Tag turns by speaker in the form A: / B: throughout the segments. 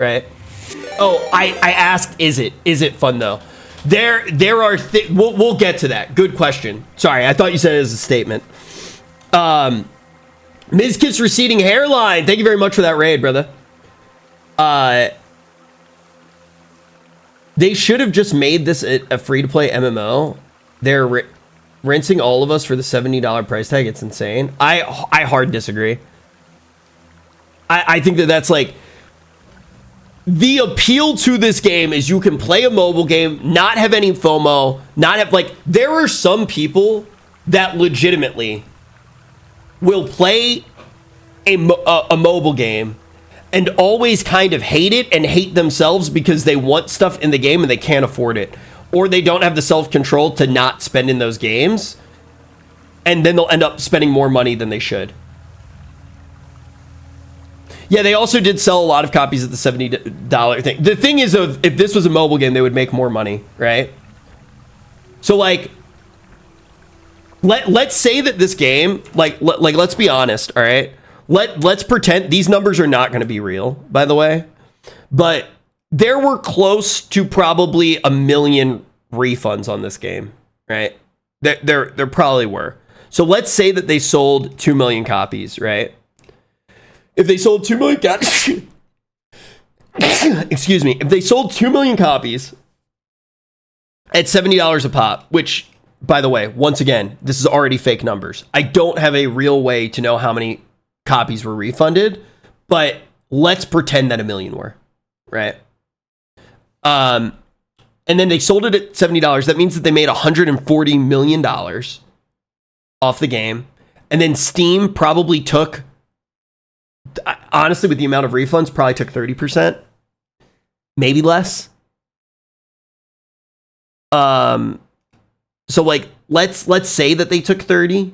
A: right? Oh, I asked, is it fun though? There are we'll get to that. Good question. Sorry, I thought you said it as a statement. Mizkit's receding hairline. Thank you very much for that raid, brother. They should have just made this a free-to-play MMO. They're rinsing all of us for the $70 price tag. It's insane. I hard disagree. I think that's like the appeal to this game is you can play a mobile game, not have any FOMO, not have like there are some people that legitimately will play a mobile game and always kind of hate it and hate themselves because they want stuff in the game and they can't afford it, or they don't have the self-control to not spend in those games, and then they'll end up spending more money than they should. Yeah, they also did sell a lot of copies at the $70 thing. The thing is, if this was a mobile game, they would make more money, right? So, like, let's say that this game, like let's be honest, all right? Let's pretend these numbers are not going to be real, by the way, but there were close to probably 1 million refunds on this game, right? There probably were. So let's say that they sold 2 million copies, right? If they sold 2 million copies, excuse me, if they sold 2 million copies at $70 a pop, which, by the way, once again, this is already fake numbers. I don't have a real way to know how many copies were refunded, but let's pretend that 1 million were, right? And then they sold it at $70. That means that they made $140 million off the game. And then Steam probably took, honestly, with the amount of refunds, probably took 30%, maybe less. So like, let's say that they took 30.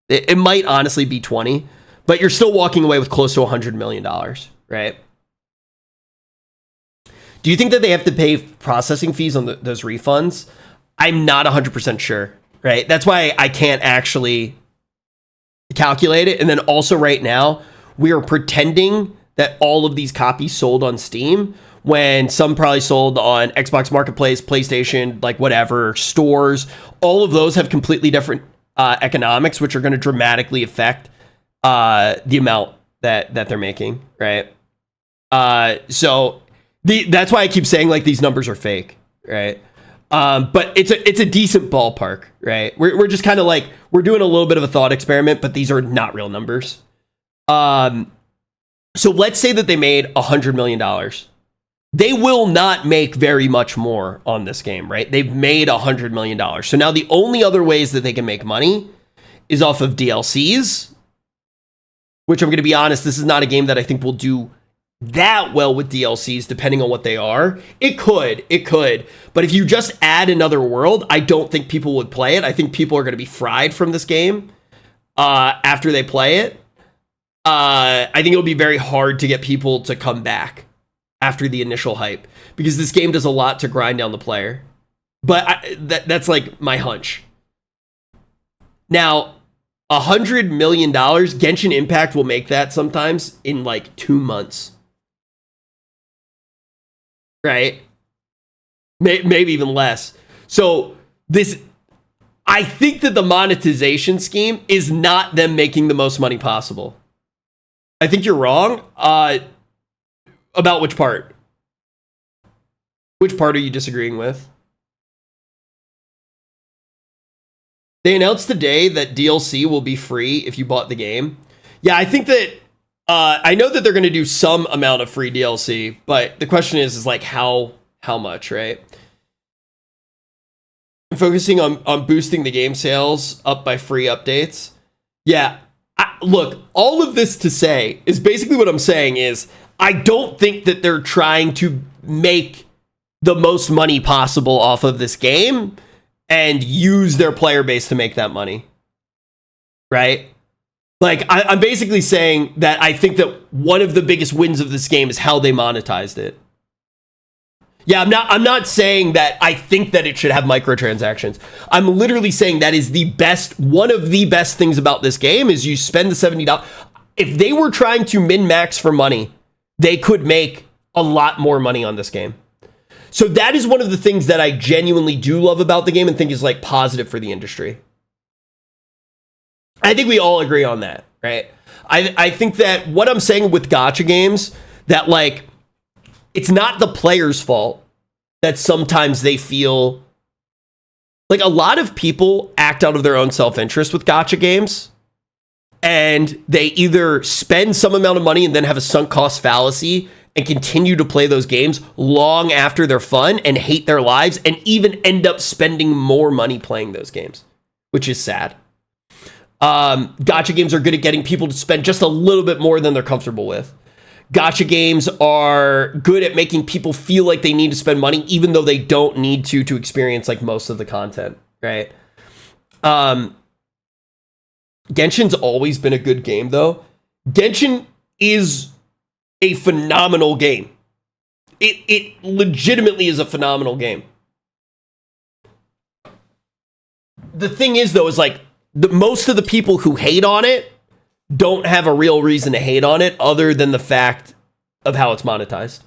A: It might honestly be 20, but you're still walking away with close to $100 million, right? Do you think that they have to pay processing fees on those refunds? I'm not 100% sure, right? That's why I can't actually calculate it. And then also right now, we are pretending that all of these copies sold on Steam when some probably sold on Xbox Marketplace, PlayStation, like whatever, stores. All of those have completely different economics, which are going to dramatically affect the amount that they're making, right? So that's why I keep saying like these numbers are fake, right? But it's a decent ballpark, right? We're just kind of like, we're doing a little bit of a thought experiment, but these are not real numbers. So let's say that they made $100 million. They will not make very much more on this game, right? They've made $100 million. So now the only other ways that they can make money is off of DLCs, which I'm going to be honest, this is not a game that I think will do that well with DLCs, depending on what they are. It could. But if you just add another world, I don't think people would play it. I think people are going to be fried from this game after they play it. I think it'll be very hard to get people to come back after the initial hype, because this game does a lot to grind down the player. But that's like my hunch. Now, $100 million, Genshin Impact will make that sometimes in like 2 months. Right? Maybe even less. So I think that the monetization scheme is not them making the most money possible. I think you're wrong. About which part? Which part are you disagreeing with? They announced today that DLC will be free if you bought the game. Yeah, I think that I know that they're going to do some amount of free DLC, but the question is like how much, right? Focusing on boosting the game sales up by free updates. Yeah, look, all of this to say is basically what I'm saying is I don't think that they're trying to make the most money possible off of this game and use their player base to make that money, right? Like, I'm basically saying that I think that one of the biggest wins of this game is how they monetized it. Yeah, I'm not saying that I think that it should have microtransactions. I'm literally saying that is one of the best things about this game is you spend the $70. If they were trying to min-max for money, they could make a lot more money on this game. So that is one of the things that I genuinely do love about the game and think is like positive for the industry. I think we all agree on that, right? I think that what I'm saying with gacha games, that like, it's not the player's fault that sometimes they feel like a lot of people act out of their own self-interest with gacha games, and they either spend some amount of money and then have a sunk cost fallacy and continue to play those games long after they're fun and hate their lives and even end up spending more money playing those games, which is sad. Gacha games are good at getting people to spend just a little bit more than they're comfortable with. Gacha games are good at making people feel like they need to spend money even though they don't need to experience like most of the content, right? Genshin's always been a good game though. Genshin is a phenomenal game. It legitimately is a phenomenal game. The thing is though, is like most of the people who hate on it don't have a real reason to hate on it other than the fact of how it's monetized.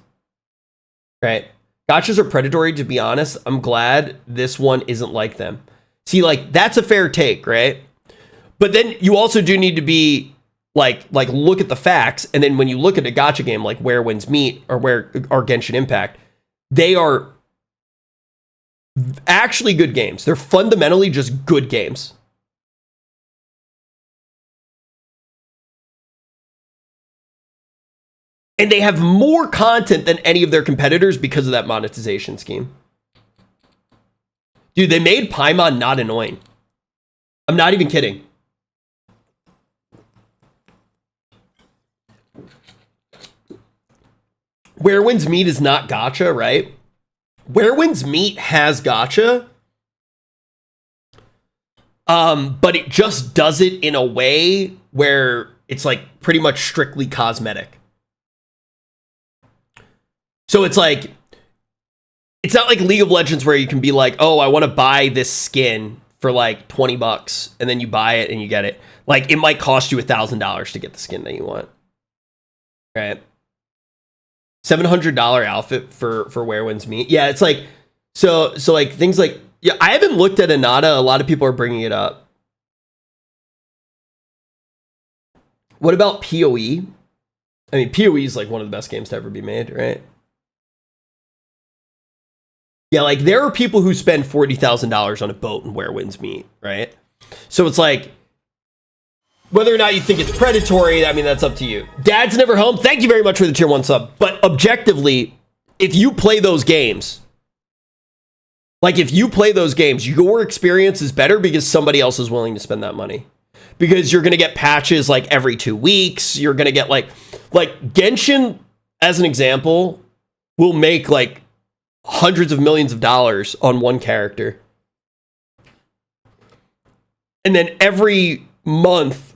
A: Right? Gachas are predatory, to be honest. I'm glad this one isn't like them. See, like, that's a fair take, right? But then you also do need to be like look at the facts, and then when you look at a gacha game like Where Winds Meet or Genshin Impact, they are actually good games. They're fundamentally just good games. And they have more content than any of their competitors because of that monetization scheme. Dude, they made Paimon not annoying. I'm not even kidding. Where Winds Meet is not gacha, right? Where Winds Meet has gacha. But it just does it in a way where it's like pretty much strictly cosmetic. So it's like, it's not like League of Legends where you can be like, oh, I want to buy this skin for like $20 and then you buy it and you get it. Like it might cost you $1,000 to get the skin that you want. Right? $700 outfit for Where Winds Meet. Yeah, it's like, so like things like, yeah, I haven't looked at Anata. A lot of people are bringing it up. What about PoE? I mean, PoE is like one of the best games to ever be made, right? Yeah, like there are people who spend $40,000 on a boat and Where Winds Meet, right? So it's like, whether or not you think it's predatory, I mean, that's up to you. Dad's Never Home, thank you very much for the tier 1 sub. But objectively, if you play those games, your experience is better because somebody else is willing to spend that money. Because you're going to get patches like every 2 weeks. You're going to get like Genshin, as an example, will make like hundreds of millions of dollars on one character. And then every month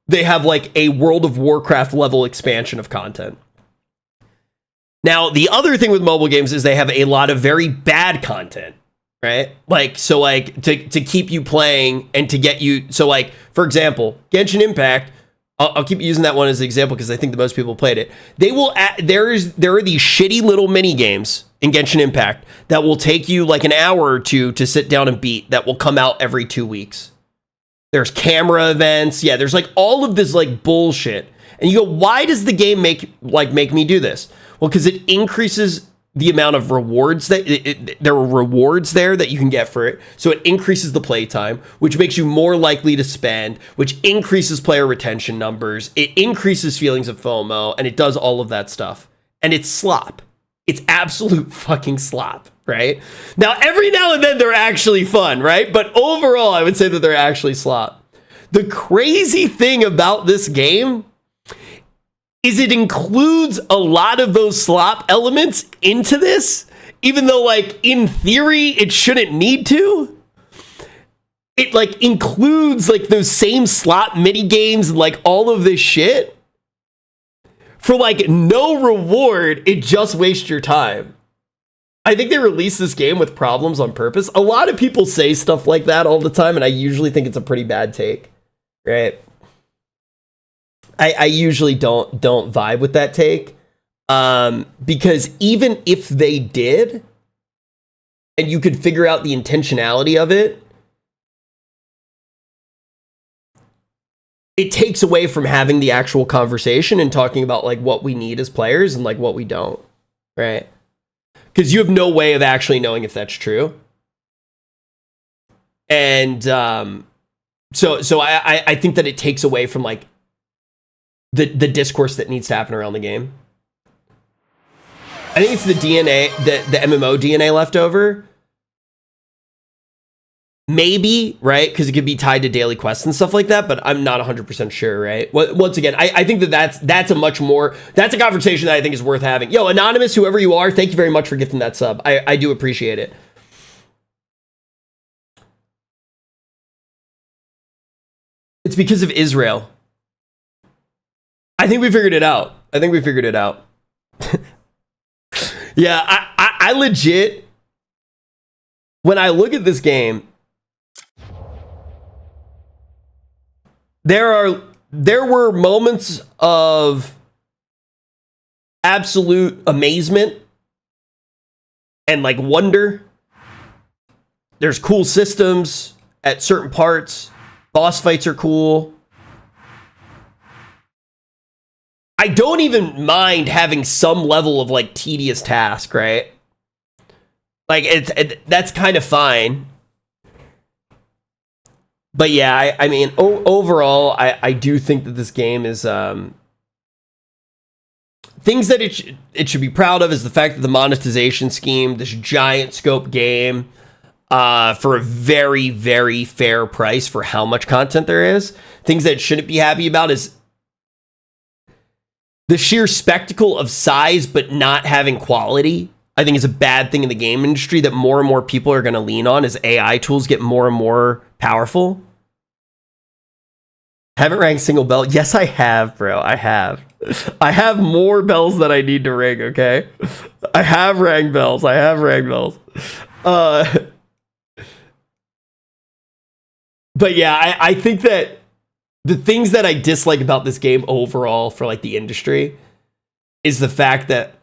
A: they have like a World of Warcraft level expansion of content. Now, the other thing with mobile games is they have a lot of very bad content, right? Like, so like to keep you playing and to get you. So like, for example, Genshin Impact, I'll keep using that one as an example because I think the most people played it. They will there are these shitty little mini games in Genshin Impact that will take you like an hour or two to sit down and beat, that will come out every 2 weeks. There's camera events. Yeah, there's like all of this like bullshit. And you go, why does the game make me do this? Well, because it increases the amount of rewards that there are rewards there that you can get for it. So it increases the playtime, which makes you more likely to spend, which increases player retention numbers. It increases feelings of FOMO, and it does all of that stuff. And it's slop. It's absolute fucking slop, right? Now, every now and then they're actually fun, right? But overall, I would say that they're actually slop. The crazy thing about this game is it includes a lot of those slop elements into this, even though, like, in theory, it shouldn't need to. It, like, includes, like, those same slop mini games and, like, all of this shit. For, like, no reward, it just wastes your time. I think they released this game with problems on purpose. A lot of people say stuff like that all the time, and I usually think it's a pretty bad take, right? I usually don't vibe with that take. Because even if they did, and you could figure out the intentionality of it, it takes away from having the actual conversation and talking about like what we need as players and like what we don't, right? Because you have no way of actually knowing if that's true. And so I think that it takes away from like the discourse that needs to happen around the game. I think it's the DNA, the MMO DNA left over. Maybe, right? Because it could be tied to daily quests and stuff like that, but I'm not 100% sure, right? Once again, I think that's a much more, that's a conversation that I think is worth having. Yo, Anonymous, whoever you are, thank you very much for gifting that sub. I do appreciate it. It's because of Israel. I think we figured it out. Yeah, I legit, when I look at this game, there were moments of absolute amazement and like wonder. There's cool systems at certain parts. Boss fights are cool. I don't even mind having some level of like tedious task, right? Like that's kind of fine. But yeah, I mean, overall, I do think that this game is things that it should be proud of is the fact that the monetization scheme, this giant scope game, for a very, very fair price for how much content there is. Things that it shouldn't be happy about is the sheer spectacle of size, but not having quality. I think is a bad thing in the game industry that more and more people are going to lean on as AI tools get more and more powerful. Haven't rang single bell. Yes, I have, bro. I have more bells that I need to ring, okay? I have rang bells. But yeah, I think that the things that I dislike about this game overall for like the industry is the fact that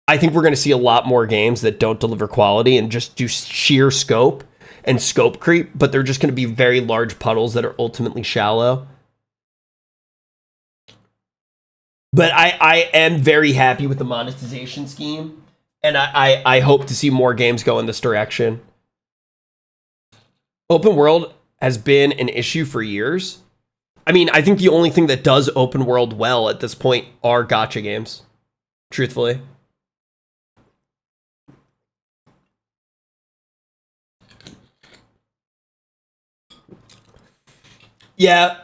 A: I think we're going to see a lot more games that don't deliver quality and just do sheer scope and scope creep, but they're just going to be very large puddles that are ultimately shallow. But I am very happy with the monetization scheme, and I hope to see more games go in this direction. Open world has been an issue for years. I mean, I think the only thing that does open world well at this point are gacha games, truthfully. Yeah,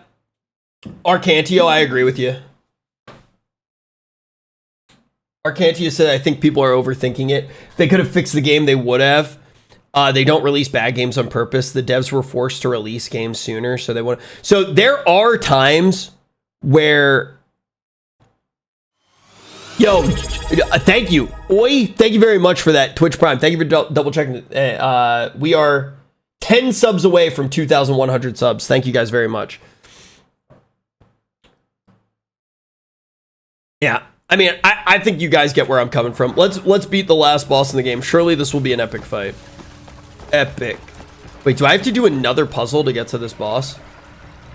A: Arcantio, I agree with you. Arcantio said, I think people are overthinking it. If they could have fixed the game, they would have. They don't release bad games on purpose. The devs were forced to release games sooner, so they want. So there are times where, yo, thank you, Oi, thank you very much for that Twitch Prime. Thank you for double checking. We are 10 subs away from 2,100 subs. Thank you guys very much. Yeah, I mean, I think you guys get where I'm coming from. Let's beat the last boss in the game. Surely this will be an epic fight. Epic. Wait, do I have to do another puzzle to get to this boss?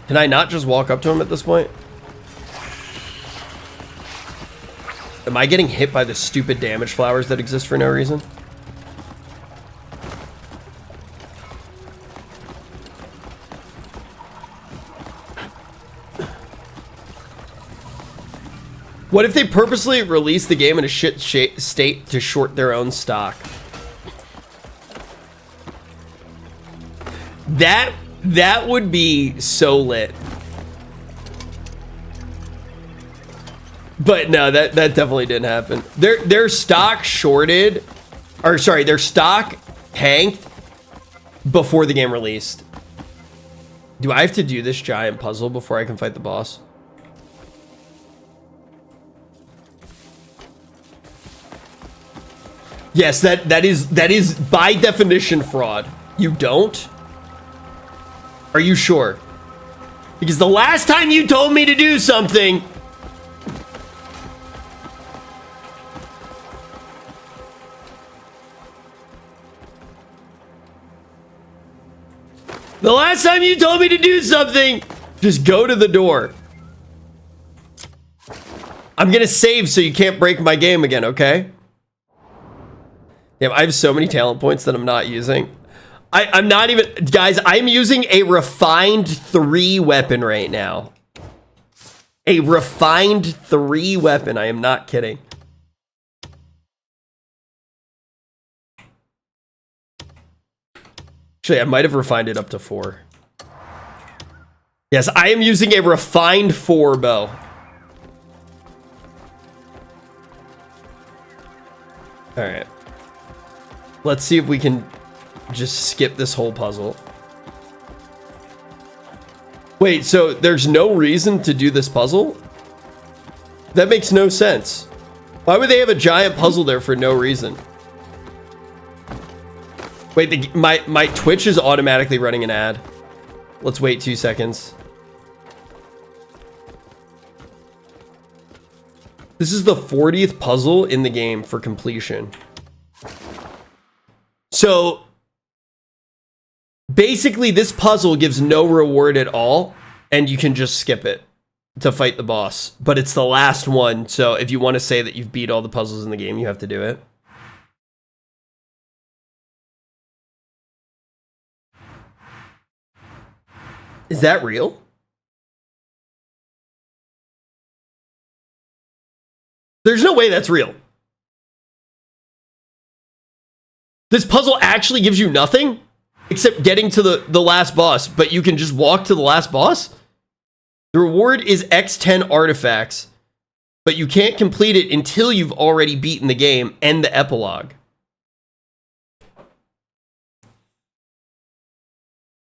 A: Can I not just walk up to him at this point? Am I getting hit by the stupid damage flowers that exist for no reason? What if they purposely release the game in a shit state to short their own stock? That would be so lit. But no, that definitely didn't happen. Their stock shorted, or sorry, their stock tanked before the game released. Do I have to do this giant puzzle before I can fight the boss? Yes, that is by definition fraud. You don't? Are you sure? Because the last time you told me to do something, The last time you told me to do something, just go to the door. I'm gonna save so you can't break my game again, okay? Damn, I have so many talent points that I'm not using. I'm not even, guys, I'm using a refined 3 weapon right now. A refined 3 weapon, I am not kidding. Actually, I might have refined it up to 4. Yes, I am using a refined 4 bow. Alright. Let's see if we can just skip this whole puzzle. Wait, so there's no reason to do this puzzle? That makes no sense. Why would they have a giant puzzle there for no reason? Wait, my Twitch is automatically running an ad. Let's wait 2 seconds. This is the 40th puzzle in the game for completion. So basically this puzzle gives no reward at all, and you can just skip it to fight the boss. But it's the last one, so if you want to say that you've beat all the puzzles in the game, you have to do it. Is that real? There's no way that's real. This puzzle actually gives you nothing except getting to the last boss, but you can just walk to the last boss? The reward is X10 artifacts, but you can't complete it until you've already beaten the game and the epilogue.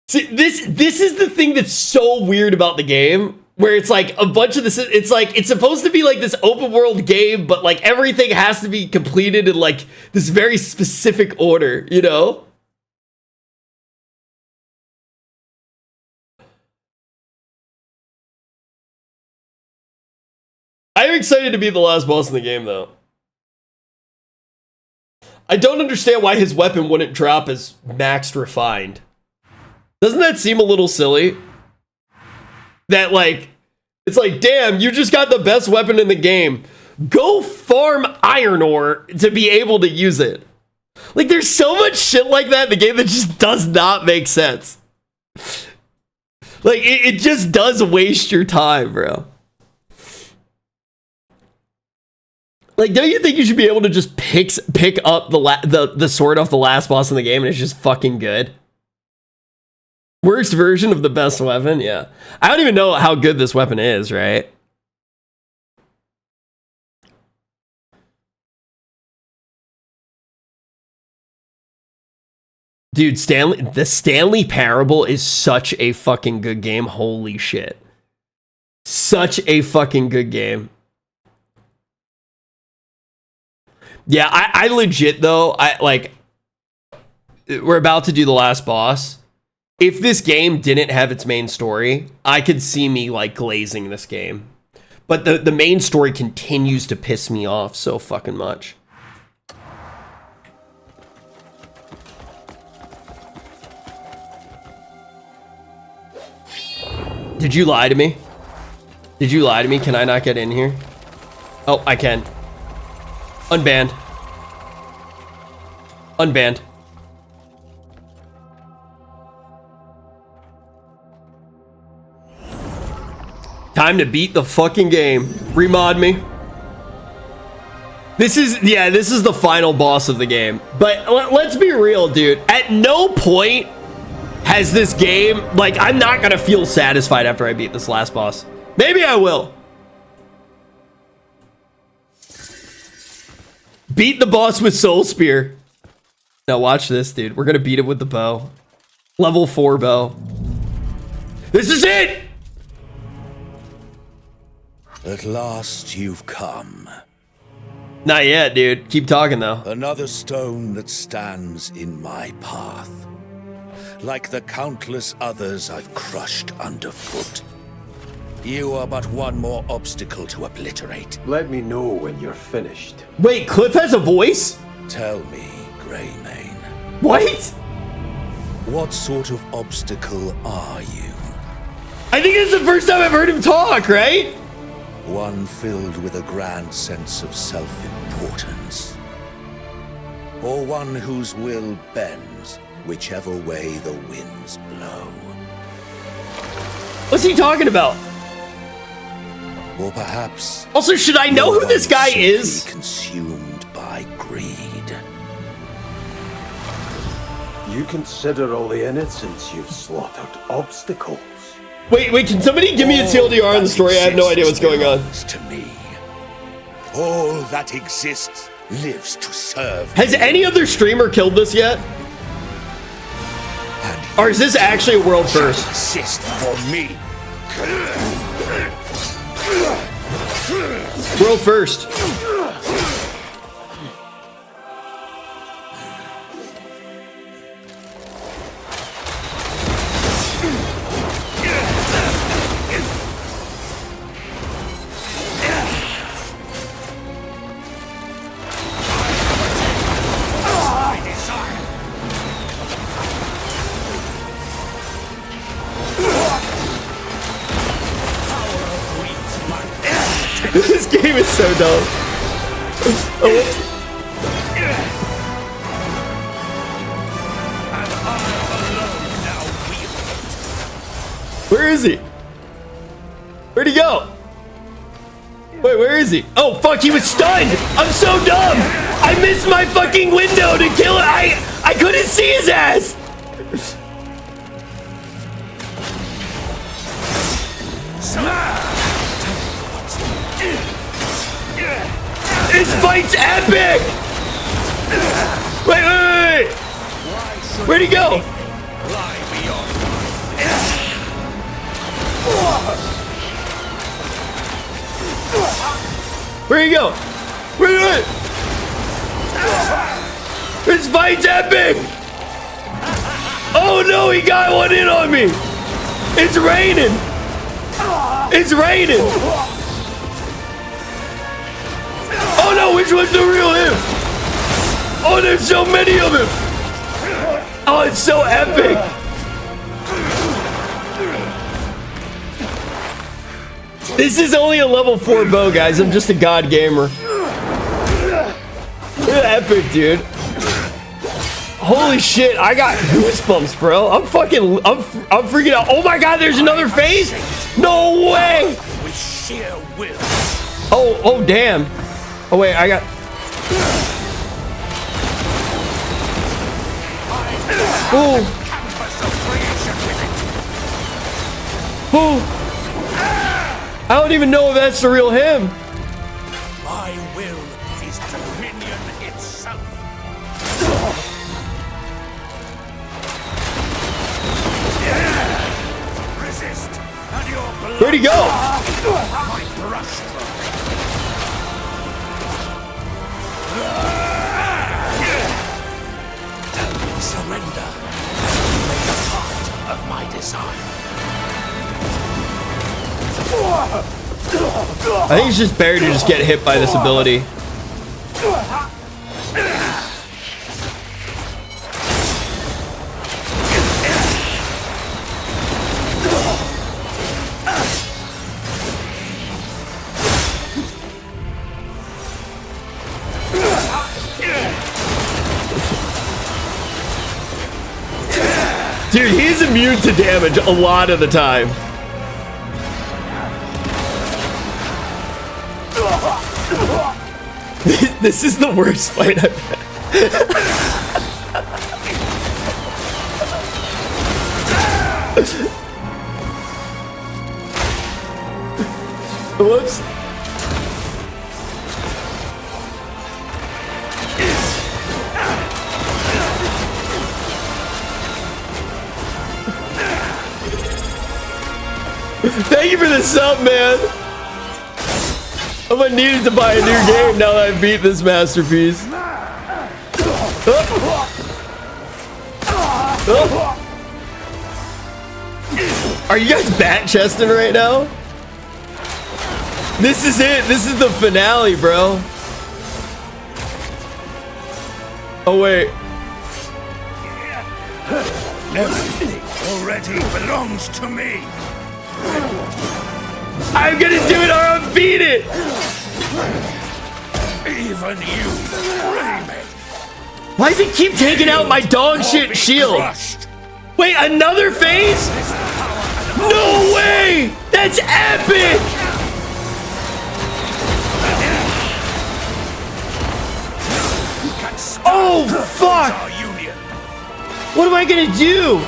A: See, this is the thing that's so weird about the game, where it's like a bunch of this, it's like, it's supposed to be like this open world game, but like everything has to be completed in like this very specific order, you know? I'm excited to be the last boss in the game, though. I don't understand why his weapon wouldn't drop as maxed refined. Doesn't that seem a little silly? That, like, it's like, damn, you just got the best weapon in the game. Go farm iron ore to be able to use it. Like, there's so much shit like that in the game that just does not make sense. Like, it just does waste your time, bro. Like, don't you think you should be able to just pick up the sword off the last boss in the game and it's just fucking good? Worst version of the best weapon? Yeah. I don't even know how good this weapon is, right? Dude, the Stanley Parable is such a fucking good game. Holy shit. Such a fucking good game. Yeah, I legit, though, we're about to do the last boss. If this game didn't have its main story, I could see me, like, glazing this game. But the main story continues to piss me off so fucking much. Did you lie to me? Did you lie to me? Can I not get in here? Oh, I can. Unbanned. Unbanned. Time to beat the fucking game. Remod me. This is the final boss of the game. But let's be real, dude. At no point has this game, like, I'm not gonna feel satisfied after I beat this last boss. Maybe I will. Beat the boss with Soul Spear. Now watch this, dude. We're gonna beat it with the bow. Level 4 bow. This is it!
B: At last you've come.
A: Not yet, dude. Keep talking, though.
B: Another stone that stands in my path. Like the countless others I've crushed underfoot. You are but one more obstacle to obliterate.
C: Let me know when you're finished.
A: Wait, Cliff has a voice?
B: Tell me, Greymane.
A: What?
B: What sort of obstacle are you?
A: I think it's the first time I've heard him talk, right?
B: One filled with a grand sense of self-importance? Or one whose will bends whichever way the winds blow?
A: What's he talking about?
B: Or perhaps...
A: Also, should I know who this guy is?
B: Consumed by greed.
C: You consider all the innocents you've slaughtered obstacles.
A: Wait, can somebody give me a TLDR on the story? I have no idea what's going on.
B: To me, all that exists lives to serve.
A: Has any other streamer killed this yet? Or is this actually a world first?
B: Exist for me.
A: World first. This game is so dumb. Where is he? Where'd he go? Wait, where is he? Oh, fuck, he was stunned. I'm so dumb. I missed my fucking window to kill it. I couldn't see his ass. This fight's epic! Wait! Where'd he go? Where'd he go? Wait! This fight's epic! Oh no, he got one in on me! It's raining! It's raining! Oh no, which one's the real him? Oh, there's so many of him! Oh, it's so epic! This is only a level 4 bow, guys. I'm just a god gamer. Epic, dude. Holy shit, I got goosebumps, bro. I'm freaking out. Oh my god, there's another phase? No way!
B: With sheer will.
A: Oh, damn. Oh, wait, I got... Ooh. Ooh. I don't even know if that's the real him.
B: My will is dominion itself. Resist, and your blood.
A: Where'd he go?
B: My brushstroke. Surrender. Make a part of my design.
A: I think it's just better to just get hit by this ability. Dude, he's immune to damage a lot of the time. This is the worst fight I've had. Whoops. Thank you for the sub, man. I'm gonna need it to buy a new game now that I've beat this masterpiece. Are you guys bat chesting right now? This is it. This is the finale, bro. Oh wait.
B: Everything already belongs to me.
A: I'm gonna do it or I'll beat it.
B: Even you betray me.
A: Why does he keep taking out my dog shit shield?
B: Crushed.
A: Wait, another phase? No way! That's epic! Oh, fuck!
B: Our union.
A: What am I gonna do?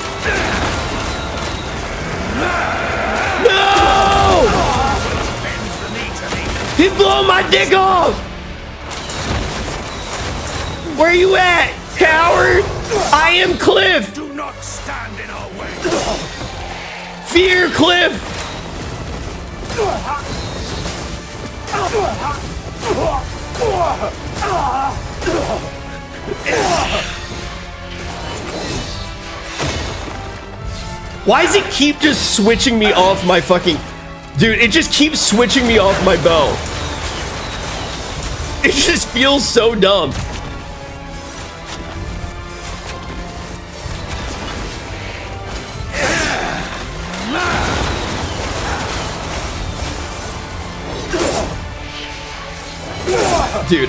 A: No! He's blowing my dick off! Where are you at, coward? I am Cliff!
B: Do not stand in our way.
A: Fear, Cliff! Why does it keep just switching me off my fucking... Dude, it just keeps switching me off my bow. It just feels so dumb. Dude.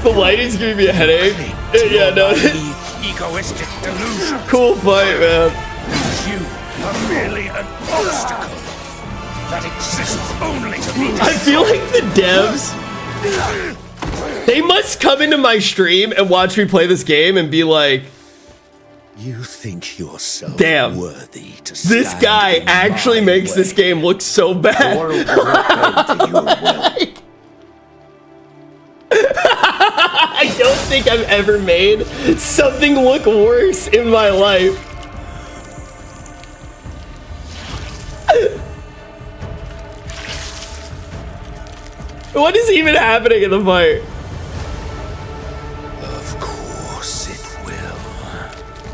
A: The lighting's giving me a headache. Yeah, no.
B: Egoistic delusion.
A: Cool fight, man.
B: You are merely an obstacle that exists only to be
A: I feel like the devs, they must come into my stream and watch me play this game and be like,
B: You think yourself
A: damn,
B: worthy to
A: this
B: stand
A: guy
B: in
A: actually
B: my
A: makes
B: way.
A: this game look so bad. I don't think I've ever made something look worse in my life. What is even happening in the fight?
B: Of course it will.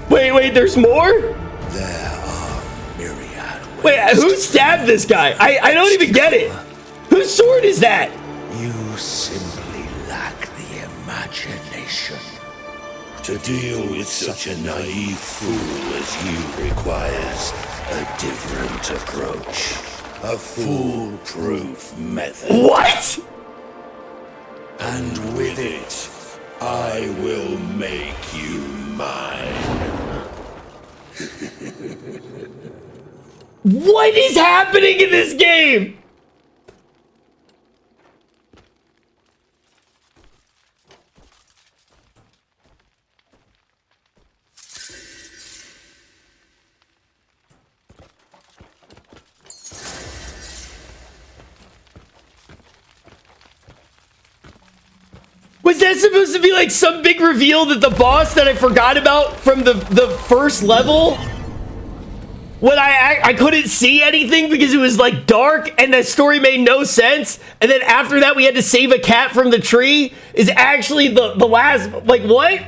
A: Wait, there's more?
B: There are myriad ways.
A: Wait, who stabbed this guy? I don't even get it. Whose sword is that?
B: You simply lack the imagination. To deal with such a naive fool as you requires a different approach. A foolproof method.
A: What?
B: And with it, I will make you mine.
A: What is happening in this game? Was that supposed to be like some big reveal that the boss that I forgot about from the first level? When I couldn't see anything because it was like dark and the story made no sense. And then after that we had to save a cat from the tree is actually the last, like what?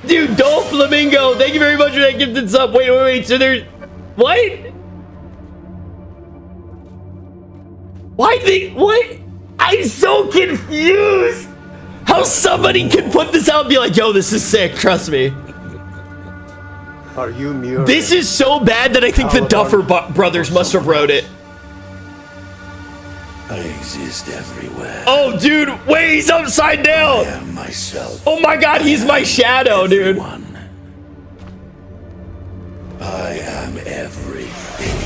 A: Dude, Dolph Flamingo, thank you very much for that gifted sub. Wait, so there's, what? What? I'm so confused how somebody can put this out and be like, yo, this is sick, trust me.
C: Are you mere?
A: This is so bad that I think the Duffer Brothers must have wrote it.
B: I exist everywhere.
A: Oh, dude, wait, he's upside
B: I
A: down.
B: am myself.
A: Oh my god, he's my shadow, dude.
B: Everyone. I am everything.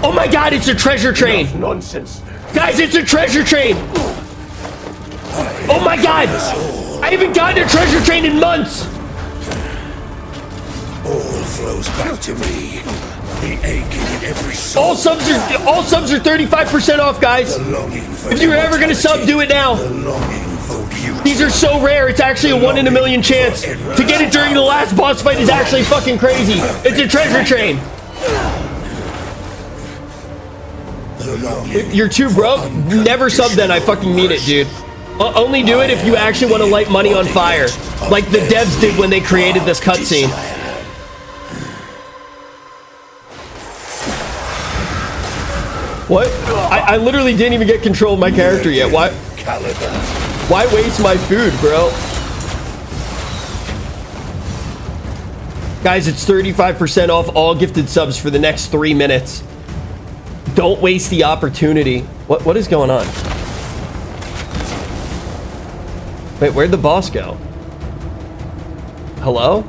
A: Oh my god, it's a treasure train.
C: Nonsense.
A: Guys, it's a treasure train. Oh my god. I haven't gotten a treasure train in months.
B: All flows back to me. The aching in every soul.
A: All subs are 35% off, guys.
B: The longing for
A: If you're ever gonna sub, do it now.
B: The longing for beauty.
A: These are so rare, it's actually a 1 in a million chance. To get it during the last boss fight is actually fucking crazy. It's a treasure train.
B: The longing
A: You're too broke? Never sub then, I fucking mean it, dude. Only do it if you actually want to light money on fire, like the devs did when they created this cutscene. What? I literally didn't even get control of my character yet. Why waste my food, bro? Guys, it's 35% off all gifted subs for the next 3 minutes. Don't waste the opportunity. What is going on? Wait, where'd the boss go? Hello?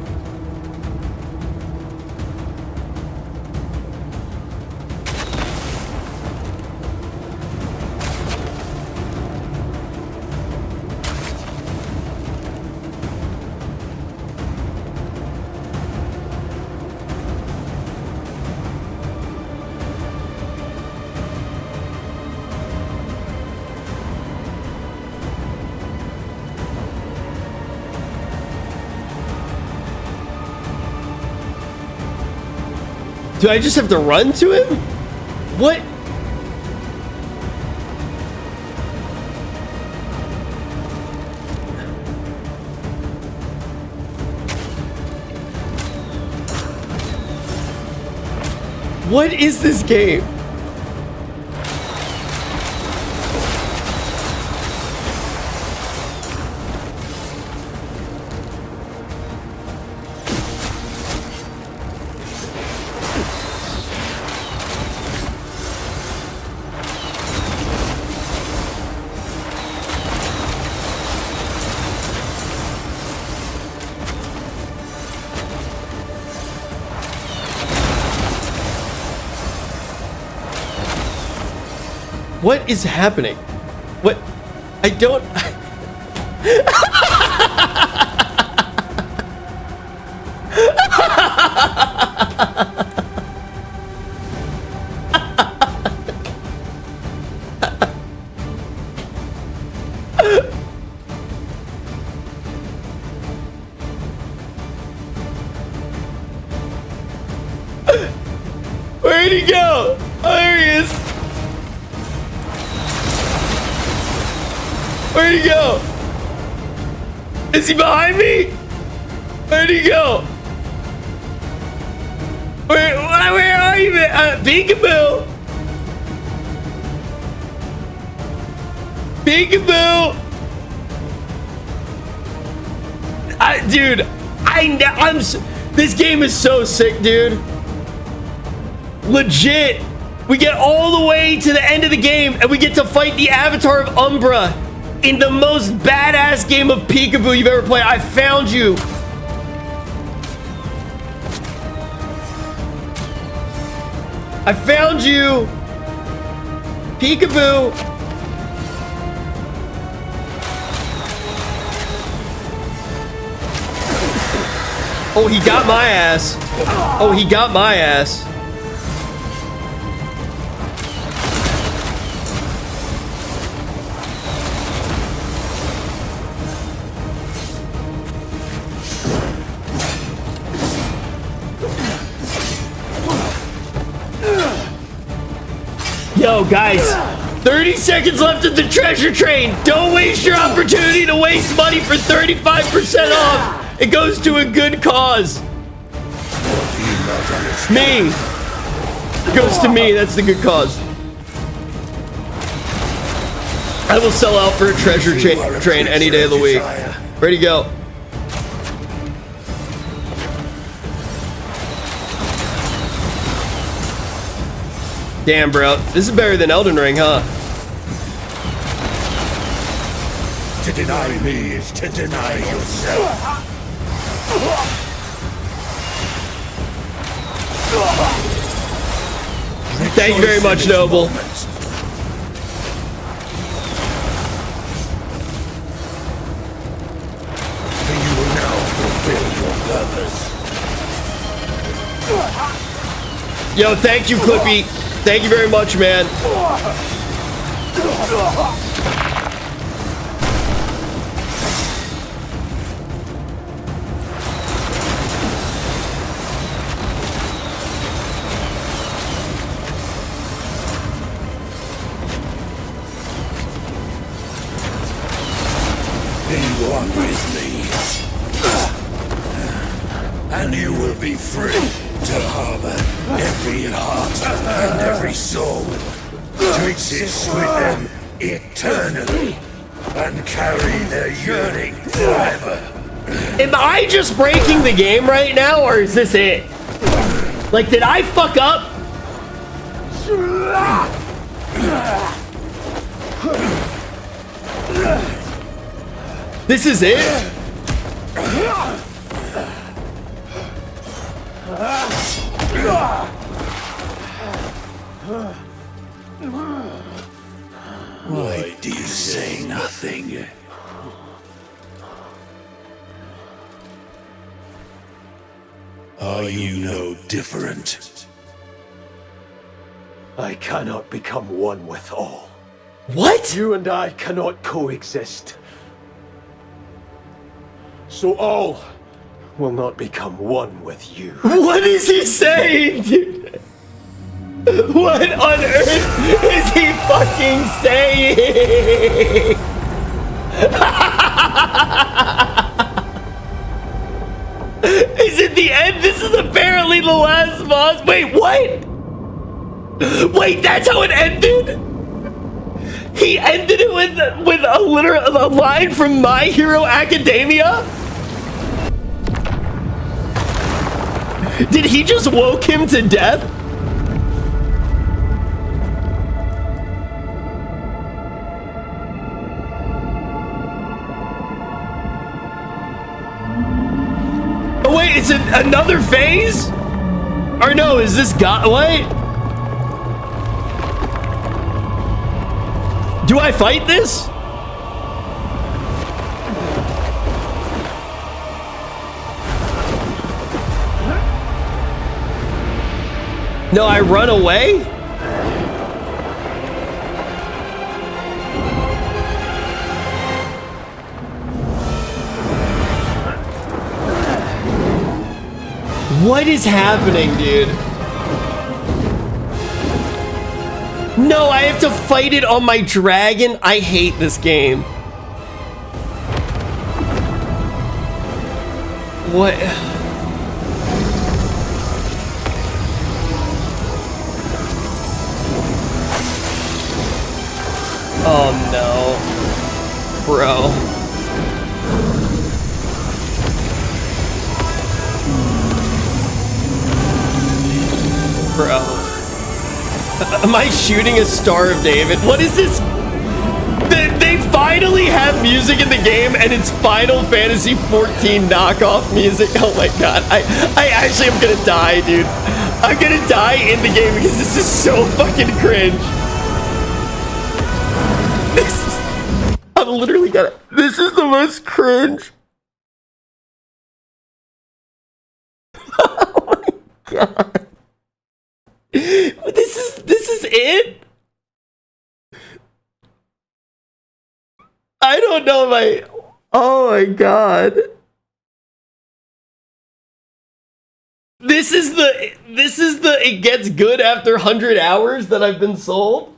A: Do I just have to run to him? What? What is this game? What is happening? What? I don't... Where'd he go? Oh, there he is. Where'd he go? Is he behind me? Where'd he go? Where are you, man? Peekaboo! Peekaboo! Dude, this game is so sick, dude. Legit. We get all the way to the end of the game and we get to fight the avatar of Umbra in the most badass game of peekaboo you've ever played. I found you. I found you. Peekaboo. Oh, he got my ass. Oh, he got my ass. Yo, guys, 30 seconds left at the treasure train. Don't waste your opportunity to waste money for 35% off. It goes to a good cause. Me. It goes to me. That's the good cause. I will sell out for a treasure train any day of the week. Ready to go. Damn, bro. This is better than Elden Ring, huh?
B: To deny me is to deny yourself.
A: Thank you very much, Noble.
B: For you will now fulfill your purpose.
A: Yo, thank you, Clippy. Thank you very much, man.
B: Be one with me, and you will be free to harbor every heart and every soul, to exist with them eternally, and carry their yearning forever.
A: Am I just breaking the game right now, or is this it? Like, did I fuck up? This is it?
B: Why do you say nothing? Are you no different?
C: I cannot become one with all.
A: What?
C: You and I cannot coexist. So all will not become one with you.
A: What is he saying, dude? What on earth is he fucking saying? Is it the end? This is apparently the last boss. Wait, what? Wait, that's how it ended? He ended it with a line from My Hero Academia? Did he just woke him to death? Oh wait, is it another phase? Or no, is this God? What? Do I fight this? No, I run away? What is happening, dude? No, I have to fight it on my dragon. I hate this game. What? Oh no. Bro. Bro. Am I shooting a Star of David? What is this? They finally have music in the game, and it's Final Fantasy 14 knockoff music. Oh my god. I actually am gonna die, dude. I'm gonna die in the game because this is so fucking cringe. I'm literally gonna. This is the most cringe. Oh my god. This is it? I don't know if I. Oh my god. This is the it gets good after 100 hours that I've been sold?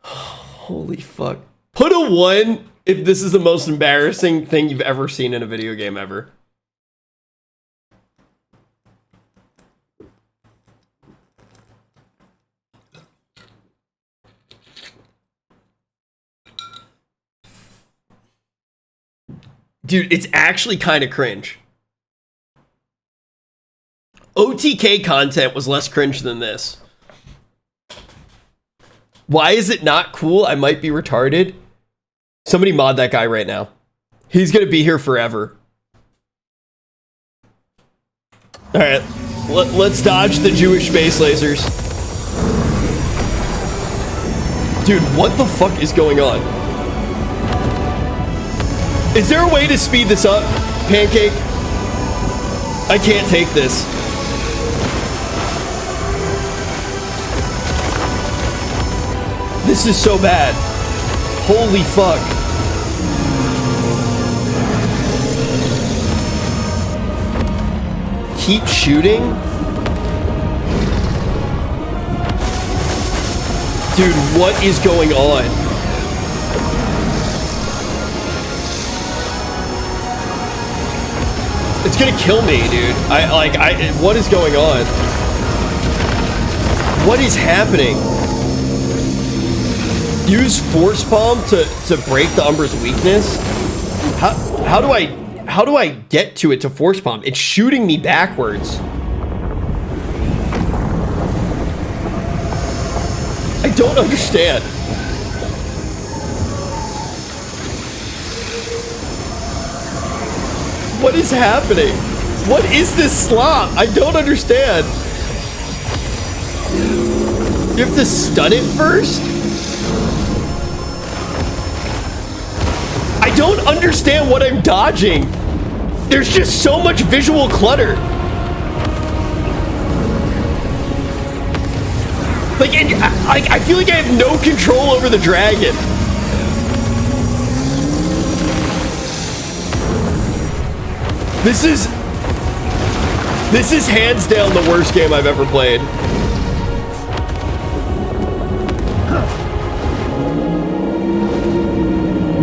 A: Holy fuck. Put a 1 if this is the most embarrassing thing you've ever seen in a video game ever. Dude, it's actually kind of cringe. OTK content was less cringe than this. Why is it not cool? I might be retarded. Somebody mod that guy right now. He's gonna be here forever. Alright, let's dodge the Jewish space lasers. Dude, what the fuck is going on? Is there a way to speed this up, Pancake? I can't take this. This is so bad. Holy fuck. Keep shooting? Dude, what is going on? It's gonna kill me, dude. What is going on? What is happening? Use Force Palm to break the Umbra's weakness? How do I get to it to Force Palm? It's shooting me backwards. I don't understand. What is happening? What is this slop? I don't understand. You have to stun it first? I don't understand what I'm dodging. There's just so much visual clutter. I feel like I have no control over the dragon. This is hands down the worst game I've ever played.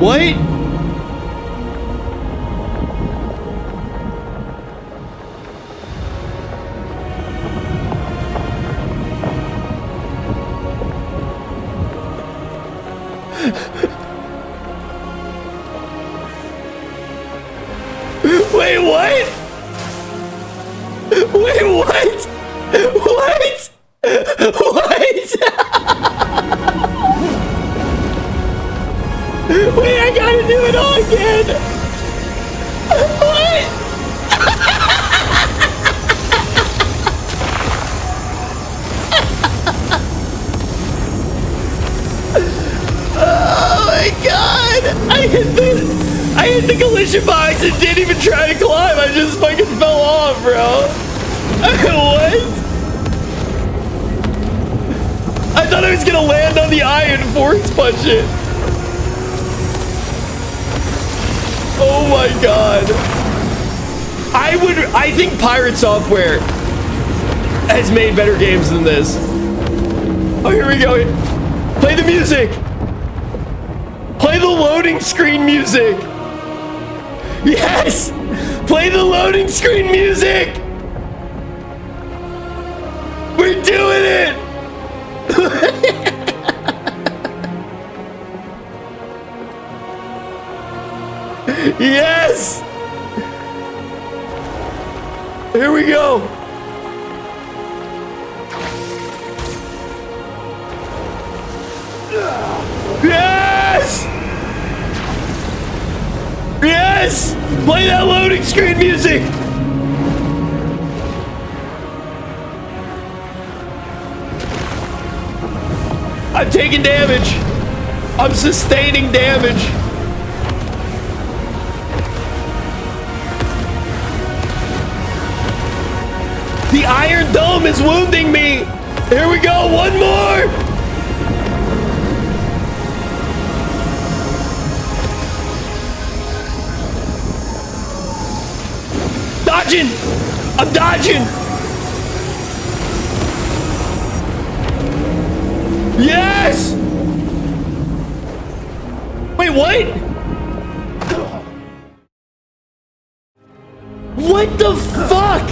A: What? Wait, what? Wait, what? What? What? Wait, I gotta do it all again. What? Oh my god! I hit the collision box and didn't even try to climb. I just fucking fell off, bro. What? I thought I was gonna land on the iron and force punch it. Oh my god. I think Pirate Software has made better games than this. Oh, here we go. Play the music. Play the loading screen music. Yes! Play the loading screen music. We're doing it. Yes! Here we go. Yes! Yes! Play that loading screen music! I'm taking damage. I'm sustaining damage. The Iron Dome is wounding me. Here we go. One more. Dodging! I'm dodging! Yes! Wait, what? What the fuck?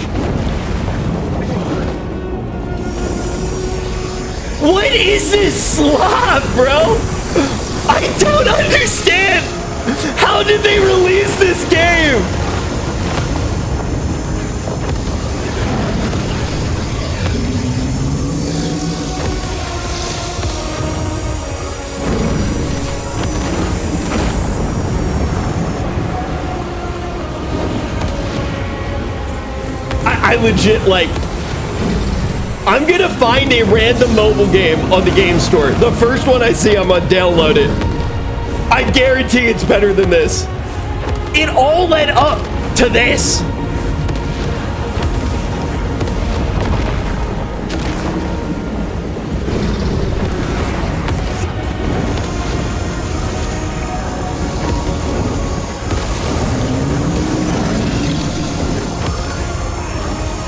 A: What is this slop, bro? I don't understand! How did they release this game? I legit, like, I'm gonna find a random mobile game on the game store. The first one I see, I'm gonna download it. I guarantee it's better than this. It all led up to this.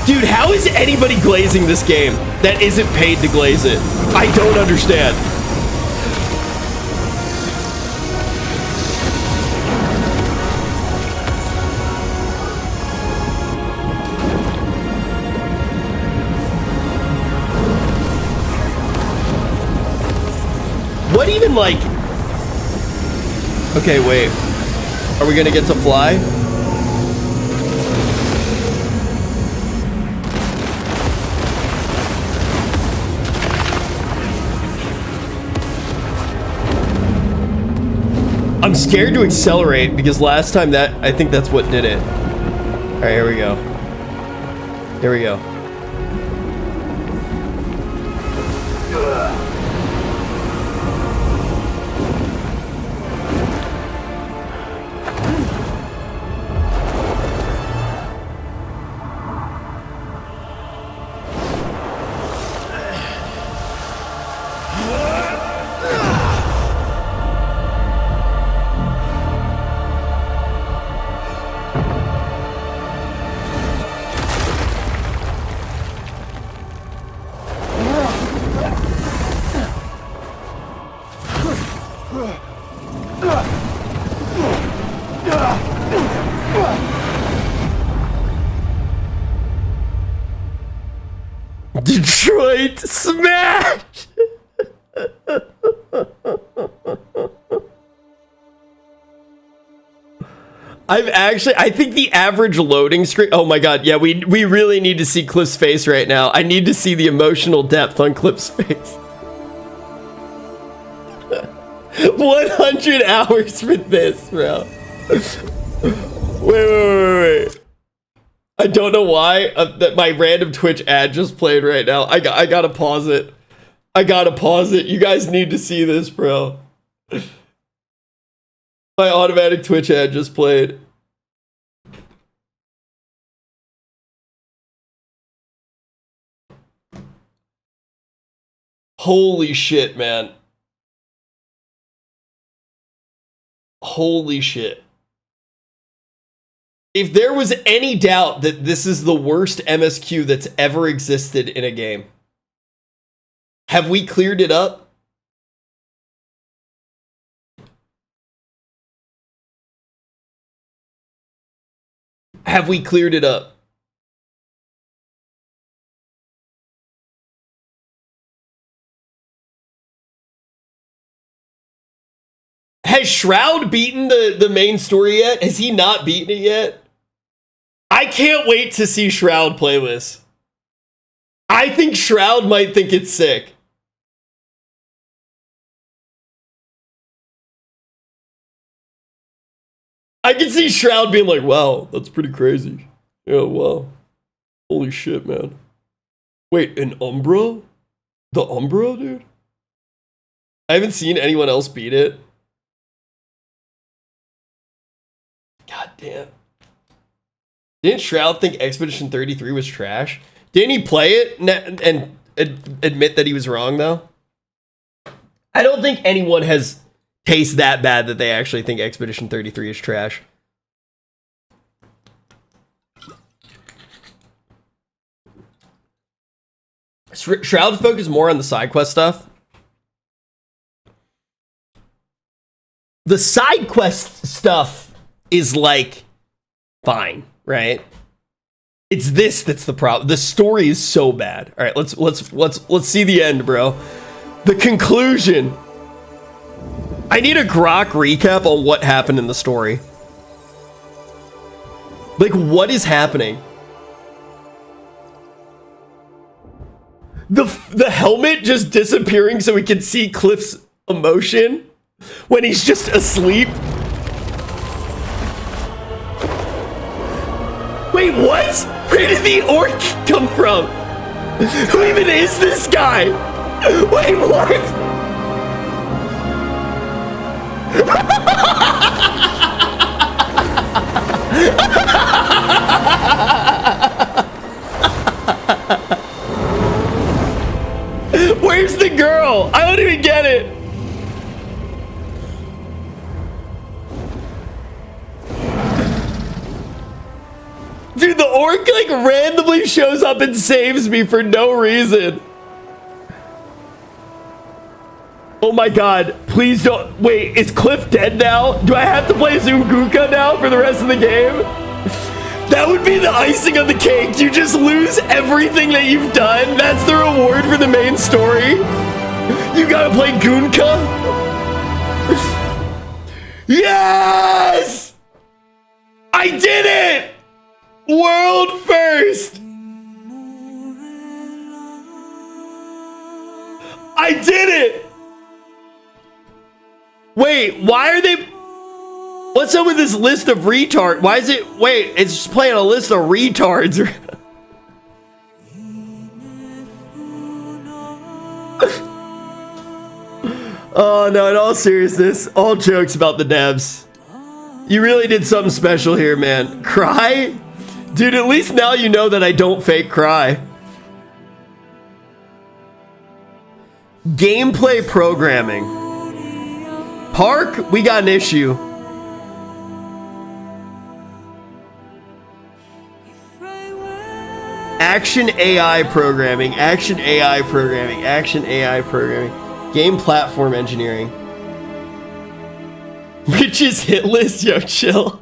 A: Dude, how is anybody glazing this game that isn't paid to glaze it? I don't understand. What even, like... Okay, wait. Are we gonna get to fly? I'm scared to accelerate because last time I think that's what did it. All right, here we go. Here we go. Detroit smash! I think the average loading screen, oh my god, yeah, we really need to see Cliff's face right now. I need to see the emotional depth on Cliff's face. 100 hours for this, bro. Wait. I don't know why that my random Twitch ad just played right now. I gotta pause it. I gotta pause it. You guys need to see this, bro. My automatic Twitch ad just played. Holy shit, man. Holy shit. If there was any doubt that this is the worst MSQ that's ever existed in a game, have we cleared it up? Have we cleared it up? Has Shroud beaten the main story yet? Has he not beaten it yet? I can't wait to see Shroud play this. I think Shroud might think it's sick. I can see Shroud being like, wow, that's pretty crazy. Yeah, wow. Holy shit, man. Wait, an Umbra? The Umbra, dude? I haven't seen anyone else beat it. God damn. Didn't Shroud think Expedition 33 was trash? Didn't he play it and admit that he was wrong, though? I don't think anyone has taste that bad that they actually think Expedition 33 is trash. Shroud focus more on the side quest stuff. The side quest stuff is like fine, right? It's this that's the problem. The story is so bad. All right, let's see the end, bro. The conclusion. I need a grok recap on what happened in the story. Like, what is happening? The helmet just disappearing so we can see Cliff's emotion when he's just asleep. Wait, what? Where did the orc come from? Who even is this guy? Wait, what? Where's the girl? I don't even get it. Dude, the orc like randomly shows up and saves me for no reason. Oh my god, please don't. Wait, is Cliff dead now? Do I have to play Zunguka now for the rest of the game? That would be the icing on the cake. You just lose everything that you've done. That's the reward for the main story. You gotta play Gunka? World first! I did it! Wait, why are they... What's up with this list of retards? Why is it... Wait, it's just playing a list of retards. Oh no, in all seriousness, all jokes about the devs. You really did something special here, man. Cry? Dude, at least now you know that I don't fake cry. Gameplay programming. Park, we got an issue. Action AI programming, action AI programming, action AI programming. Game platform engineering. Rich's hit list, yo, chill.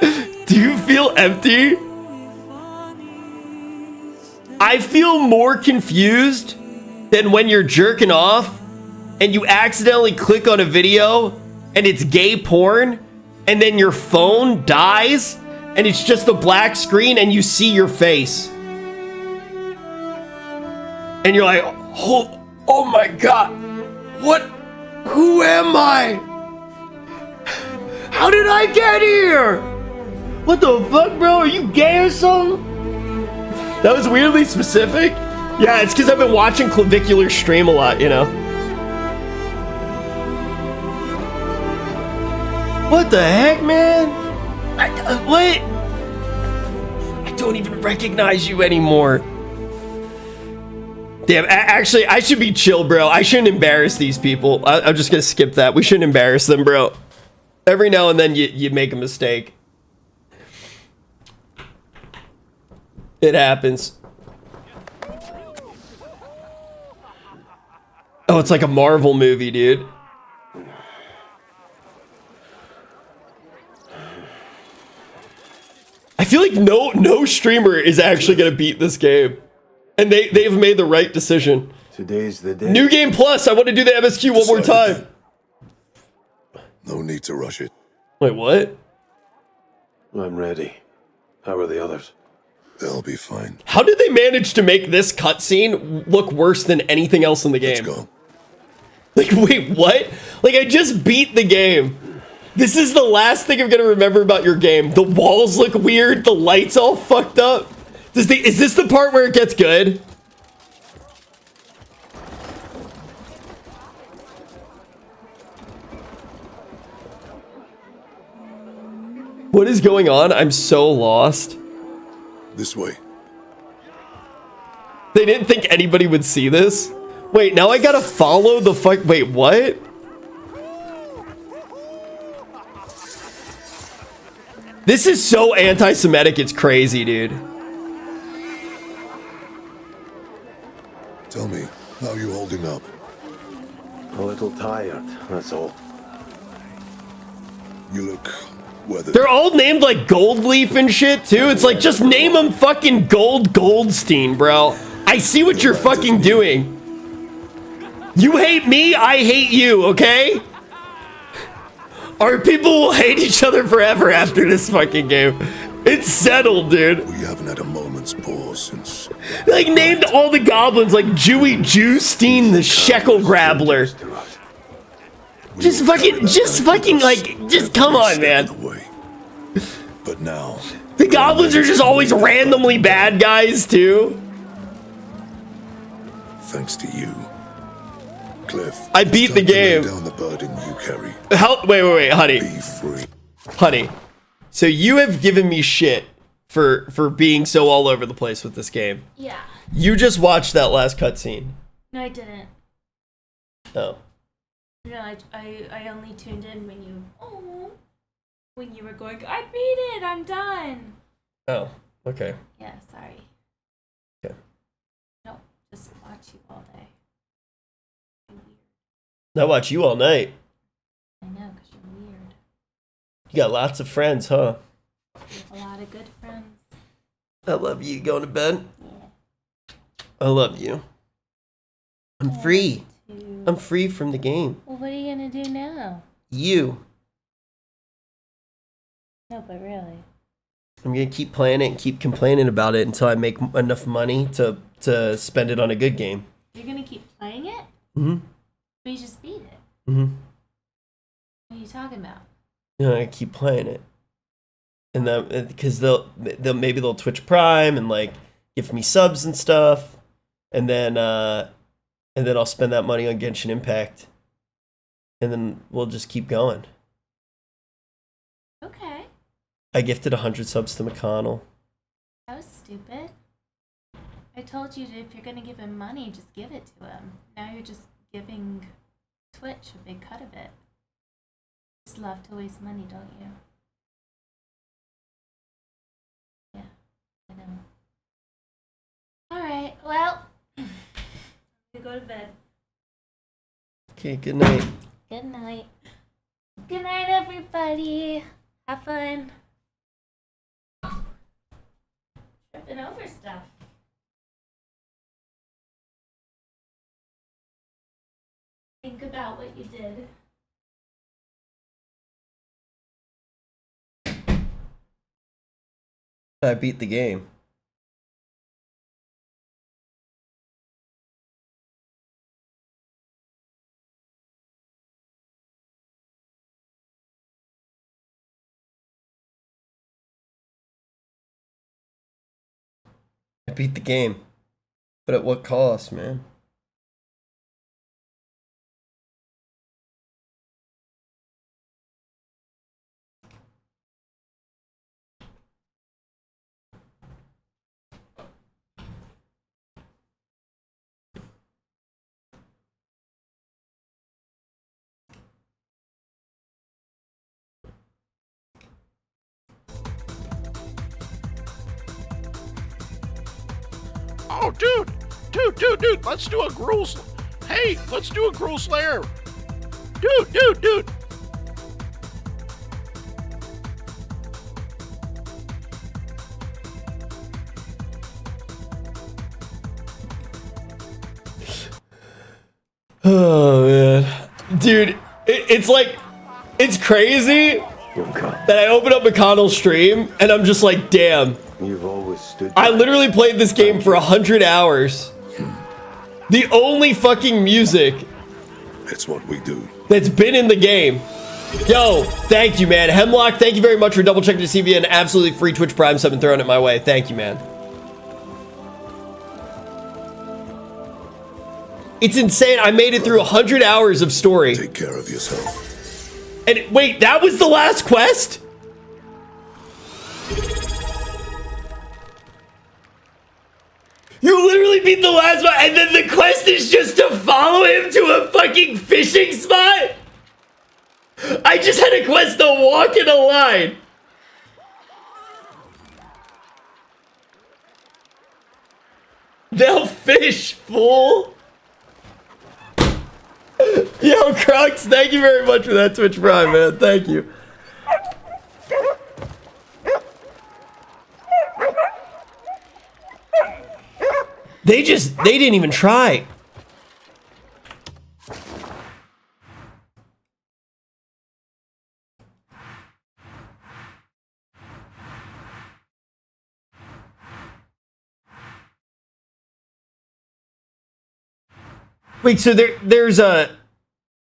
A: Do you feel empty? I feel more confused than when you're jerking off and you accidentally click on a video and it's gay porn and then your phone dies and it's just a black screen and you see your face. And you're like, oh my God, what? Who am I? How did I get here? What the fuck, bro? Are you gay or something? That was weirdly specific. Yeah, it's because I've been watching Clavicular stream a lot, you know? What the heck, man? What? I don't even recognize you anymore. Damn, actually, I should be chill, bro. I shouldn't embarrass these people. I'm just gonna skip that. We shouldn't embarrass them, bro. Every now and then you make a mistake. It happens. Oh, it's like a Marvel movie, dude. I feel like no streamer is actually gonna beat this game. And they've made the right decision.
C: Today's the day.
A: New Game Plus, I want to do the MSQ one more time.
B: No need to rush it.
A: Wait, what?
C: I'm ready. How are the others?
B: They'll be fine.
A: How did they manage to make this cutscene look worse than anything else in the game?
B: Let's go.
A: Like, wait, what? Like, I just beat the game. This is the last thing I'm gonna remember about your game. The walls look weird, the lights all fucked up. Is this the part where it gets good? What is going on? I'm so lost.
B: This way.
A: They didn't think anybody would see this? Wait, now I gotta follow the fuck. Wait, what? This is so anti-Semitic, it's crazy, dude.
B: Tell me, how are you holding up?
C: A little tired, that's all.
B: You look weathered.
A: They're all named like Goldleaf and shit, too. It's like, just name them fucking Goldstein, bro. I see what you're fucking doing. You hate me, I hate you, okay? Our people will hate each other forever after this fucking game. It's settled, dude.
B: We haven't had a moment's pause since...
A: They like named all the goblins like Jewy Jewstein the Shekel Grabbler. Just fucking like, just come on, man.
B: But now...
A: The goblins are just always randomly bad guys, too.
B: Thanks to you. Cliff,
A: I beat the game.
B: Down the burden you carry.
A: Wait, honey.
B: Be free.
A: Honey. So you have given me shit for being so all over the place with this game.
D: Yeah.
A: You just watched that last cutscene.
D: No, I didn't.
A: Oh.
D: No, I only tuned in when you were going, I beat it, I'm done.
A: Oh, okay.
D: Yeah, sorry.
A: Okay.
D: No, just watch you all day. You're weird.
A: I watch you all night.
D: I know, because you're weird.
A: You got lots of friends, huh?
D: You have a lot of good friends.
A: I love you. Going to bed?
D: Yeah.
A: I love you. I'm free.
D: Too.
A: I'm free from the game.
D: Well, what are you going to do now?
A: You.
D: No, but really.
A: I'm gonna keep playing it and keep complaining about it until I make enough money to spend it on a good game.
D: You're gonna keep playing it?
A: Mm-hmm.
D: But you just beat it.
A: Mm-hmm.
D: What are you talking about?
A: You know, I keep playing it, and then because they'll Twitch Prime and like give me subs and stuff, and then I'll spend that money on Genshin Impact, and then we'll just keep going.
D: Okay.
A: I gifted 100 subs to McConnell.
D: That was stupid. I told you that if you're gonna give him money, just give it to him. Now you're just giving Twitch a big cut of it. Just love to waste money, don't you? Yeah, I know. Alright, well, we go to bed.
A: Okay, good night.
D: Good night. Good night, everybody. Have fun. Tripping over stuff. Think about what you did.
A: I beat the game. I beat the game. But at what cost, man?
E: Oh, dude, let's do a gruel. Hey, let's do a gruel slayer. Dude.
A: Oh, man. Dude, it's like, it's crazy that I open up McConnell's stream and I'm just like, damn.
C: You've always stood.
A: I literally played this game for 100 hours. The only fucking music
B: It's what we do.
A: that's been in the game. Yo, thank you, man. Hemlock, thank you very much for double checking to see if you had an absolutely free Twitch Prime sub and throwing it my way. Thank you, man. It's insane. I made it through 100 hours of story.
B: Take care of yourself.
A: And wait, that was the last quest? You literally beat the last one, and then the quest is just to follow him to a fucking fishing spot? I just had a quest to walk in a line. They'll fish, fool. Yo, Crux, thank you very much for that Twitch Prime, man. Thank you. They didn't even try. Wait, so there's a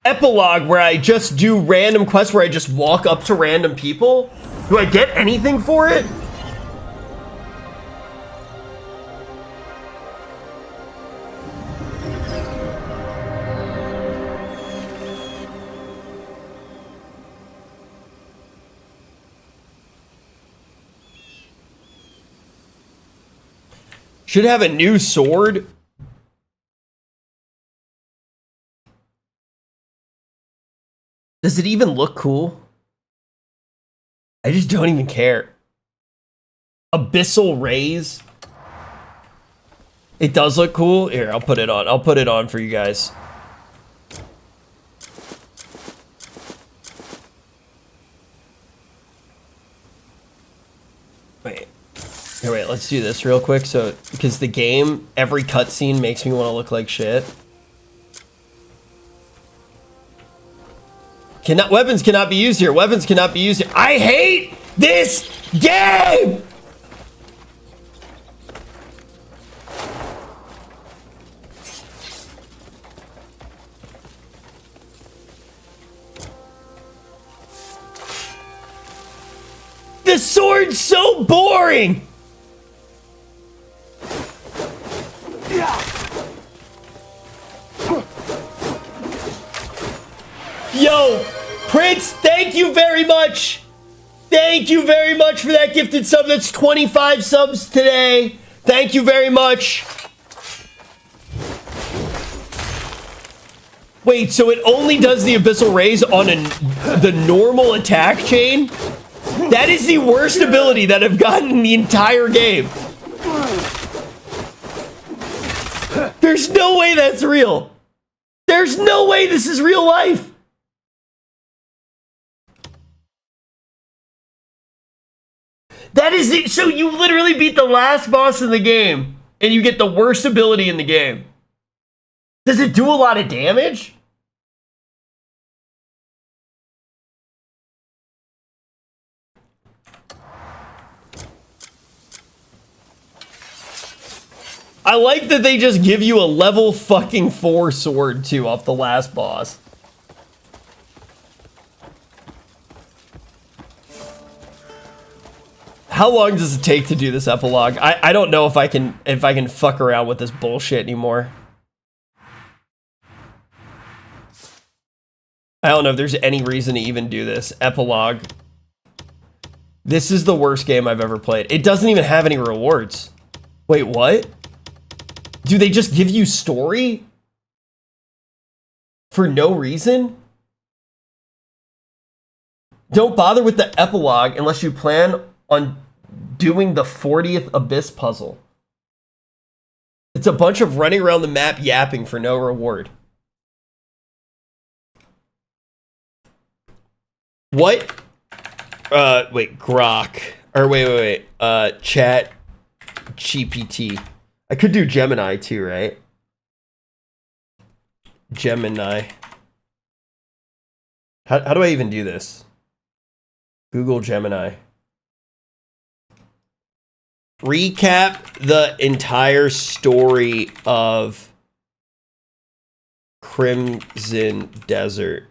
A: epilogue where I just do random quests where I just walk up to random people? Do I get anything for it? Should have a new sword. Does it even look cool? I just don't even care. Abyssal Rays. It does look cool. Here, I'll put it on. I'll put it on for you guys. Wait. Here, wait, let's do this real quick. So, because the game, every cutscene makes me want to look like shit. Weapons cannot be used here. Weapons cannot be used here. I hate this game! The sword's so boring! Yo, Prince, thank you very much. Thank you very much for that gifted sub. That's 25 subs today. Thank you very much. Wait, so it only does the Abyssal Raise on the normal attack chain? That is the worst ability that I've gotten in the entire game. There's no way that's real. There's no way this is real life. That is it. So you literally beat the last boss in the game, and you get the worst ability in the game. Does it do a lot of damage? I like that they just give you a level fucking 4 sword too off the last boss. How long does it take to do this epilogue? I don't know if I can fuck around with this bullshit anymore. I don't know if there's any reason to even do this epilogue. This is the worst game I've ever played. It doesn't even have any rewards. Wait, what? Do they just give you story? For no reason? Don't bother with the epilogue unless you plan on doing the 40th Abyss puzzle. It's a bunch of running around the map yapping for no reward. What? Wait, Grok. Or wait. Chat GPT. I could do Gemini too, right? Gemini. How do I even do this? Google Gemini. Recap the entire story of Crimson Desert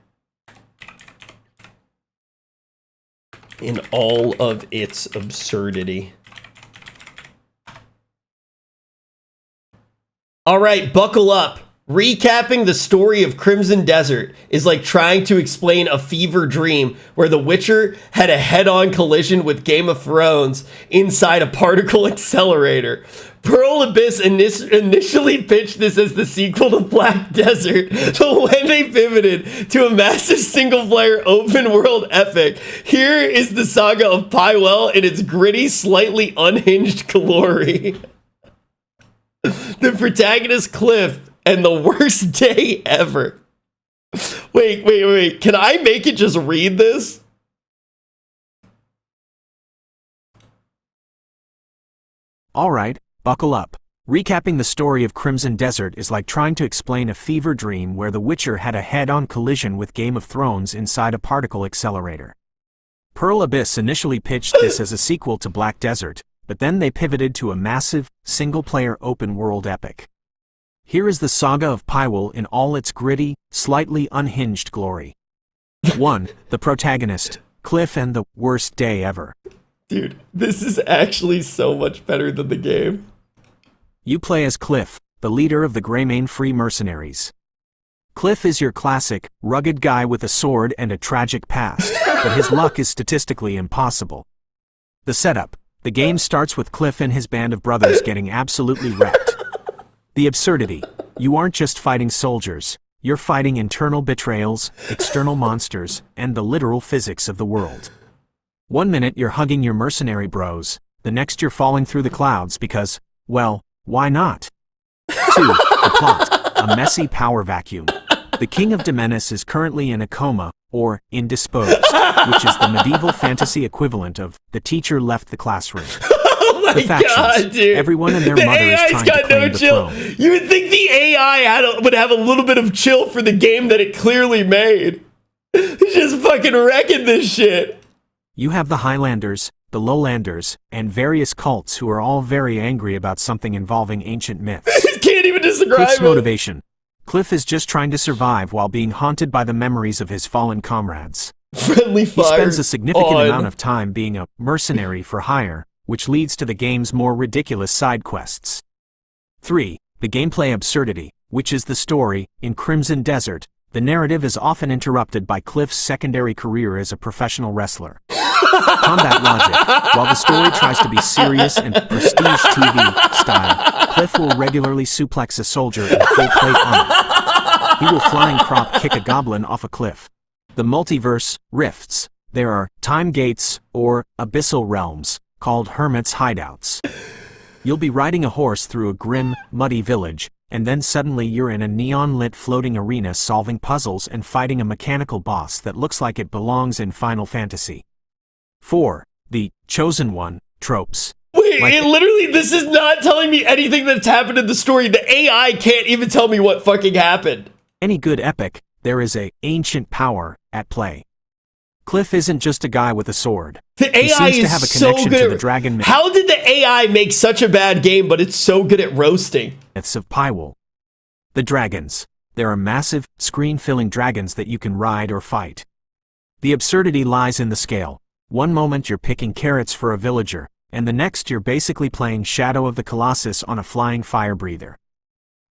A: in all of its absurdity. All right, buckle up. Recapping the story of Crimson Desert is like trying to explain a fever dream where The Witcher had a head-on collision with Game of Thrones inside a particle accelerator. Pearl Abyss initially pitched this as the sequel to Black Desert, but when they pivoted to a massive single-player open-world epic, here is the saga of Pywell in its gritty, slightly unhinged glory. The protagonist, Cliff, and the worst day ever. Wait. Can I make it just read this?
F: All right, buckle up. Recapping the story of Crimson Desert is like trying to explain a fever dream where The Witcher had a head-on collision with Game of Thrones inside a particle accelerator. Pearl Abyss initially pitched this as a sequel to Black Desert, but then they pivoted to a massive, single-player open-world epic. Here is the saga of Pywell in all its gritty, slightly unhinged glory. 1. The protagonist, Cliff, and the worst day ever.
A: Dude, this is actually so much better than the game.
F: You play as Cliff, the leader of the Greymane Free Mercenaries. Cliff is your classic, rugged guy with a sword and a tragic past, but his luck is statistically impossible. The setup. The game starts with Cliff and his band of brothers getting absolutely wrecked. The absurdity. You aren't just fighting soldiers, you're fighting internal betrayals, external monsters, and the literal physics of the world. 1 minute you're hugging your mercenary bros, the next you're falling through the clouds because, well, why not? 2. The plot. A messy power vacuum. The King of Demenis is currently in a coma, or indisposed, which is the medieval fantasy equivalent of the teacher left the classroom.
A: Oh my god, dude.
F: Everyone and their mother is trying to claim the throne.
A: You would think the AI would have a little bit of chill for the game that it clearly made. It's just fucking wrecking this shit.
F: You have the Highlanders, the Lowlanders, and various cults who are all very angry about something involving ancient myths.
A: Can't even describe
F: Cliff's
A: it.
F: motivation. Cliff is just trying to survive while being haunted by the memories of his fallen comrades.
A: Friendly
F: He
A: fire.
F: spends a significant
A: on.
F: amount of time being a mercenary for hire, which leads to the game's more ridiculous side quests. 3. The gameplay absurdity, which is the story. In Crimson Desert, the narrative is often interrupted by Cliff's secondary career as a professional wrestler. Combat logic. While the story tries to be serious and prestige TV style, Cliff will regularly suplex a soldier in full plate armor. He will flying crop kick a goblin off a cliff. The multiverse, rifts. There are time gates, or abyssal realms, called hermits' hideouts. You'll be riding a horse through a grim, muddy village, and then suddenly you're in a neon-lit floating arena solving puzzles and fighting a mechanical boss that looks like it belongs in Final Fantasy. 4. The chosen one tropes.
A: Wait,
F: Like-
A: this is not telling me anything that's happened in the story. The AI can't even tell me what fucking happened.
F: Any good epic, there is a ancient power at play. Cliff isn't just a guy with a sword.
A: The
F: He
A: AI
F: seems to
A: is
F: have a
A: so
F: connection
A: good
F: to
A: at-
F: the dragon
A: How did the AI make such a bad game, but it's so good at roasting?
F: myths of Pyrewall. The dragons. There are massive, screen-filling dragons that you can ride or fight. The absurdity lies in the scale. One moment you're picking carrots for a villager, and the next you're basically playing Shadow of the Colossus on a flying fire breather.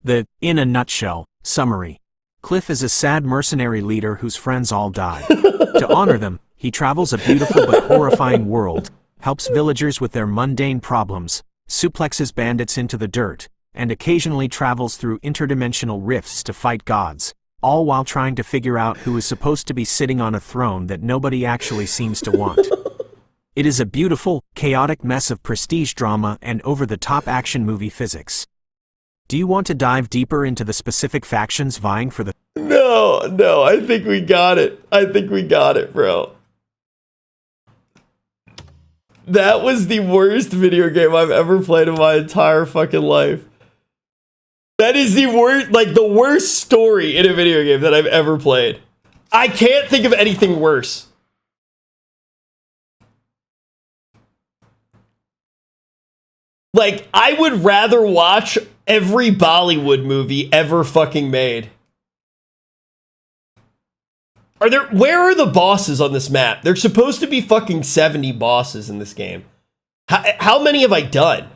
F: The, in a nutshell, summary. Cliff is a sad mercenary leader whose friends all died. To honor them, he travels a beautiful but horrifying world, helps villagers with their mundane problems, suplexes bandits into the dirt, and occasionally travels through interdimensional rifts to fight gods, all while trying to figure out who is supposed to be sitting on a throne that nobody actually seems to want. It is a beautiful, chaotic mess of prestige drama and over-the-top action movie physics. Do you want to dive deeper into the specific factions vying for the...
A: No, I think we got it. I think we got it, bro. That was the worst video game I've ever played in my entire fucking life. That is the worst, like the worst story in a video game that I've ever played. I can't think of anything worse. Like, I would rather watch every Bollywood movie ever fucking made. Where are the bosses on this map? There's supposed to be fucking 70 bosses in this game. How many have I done?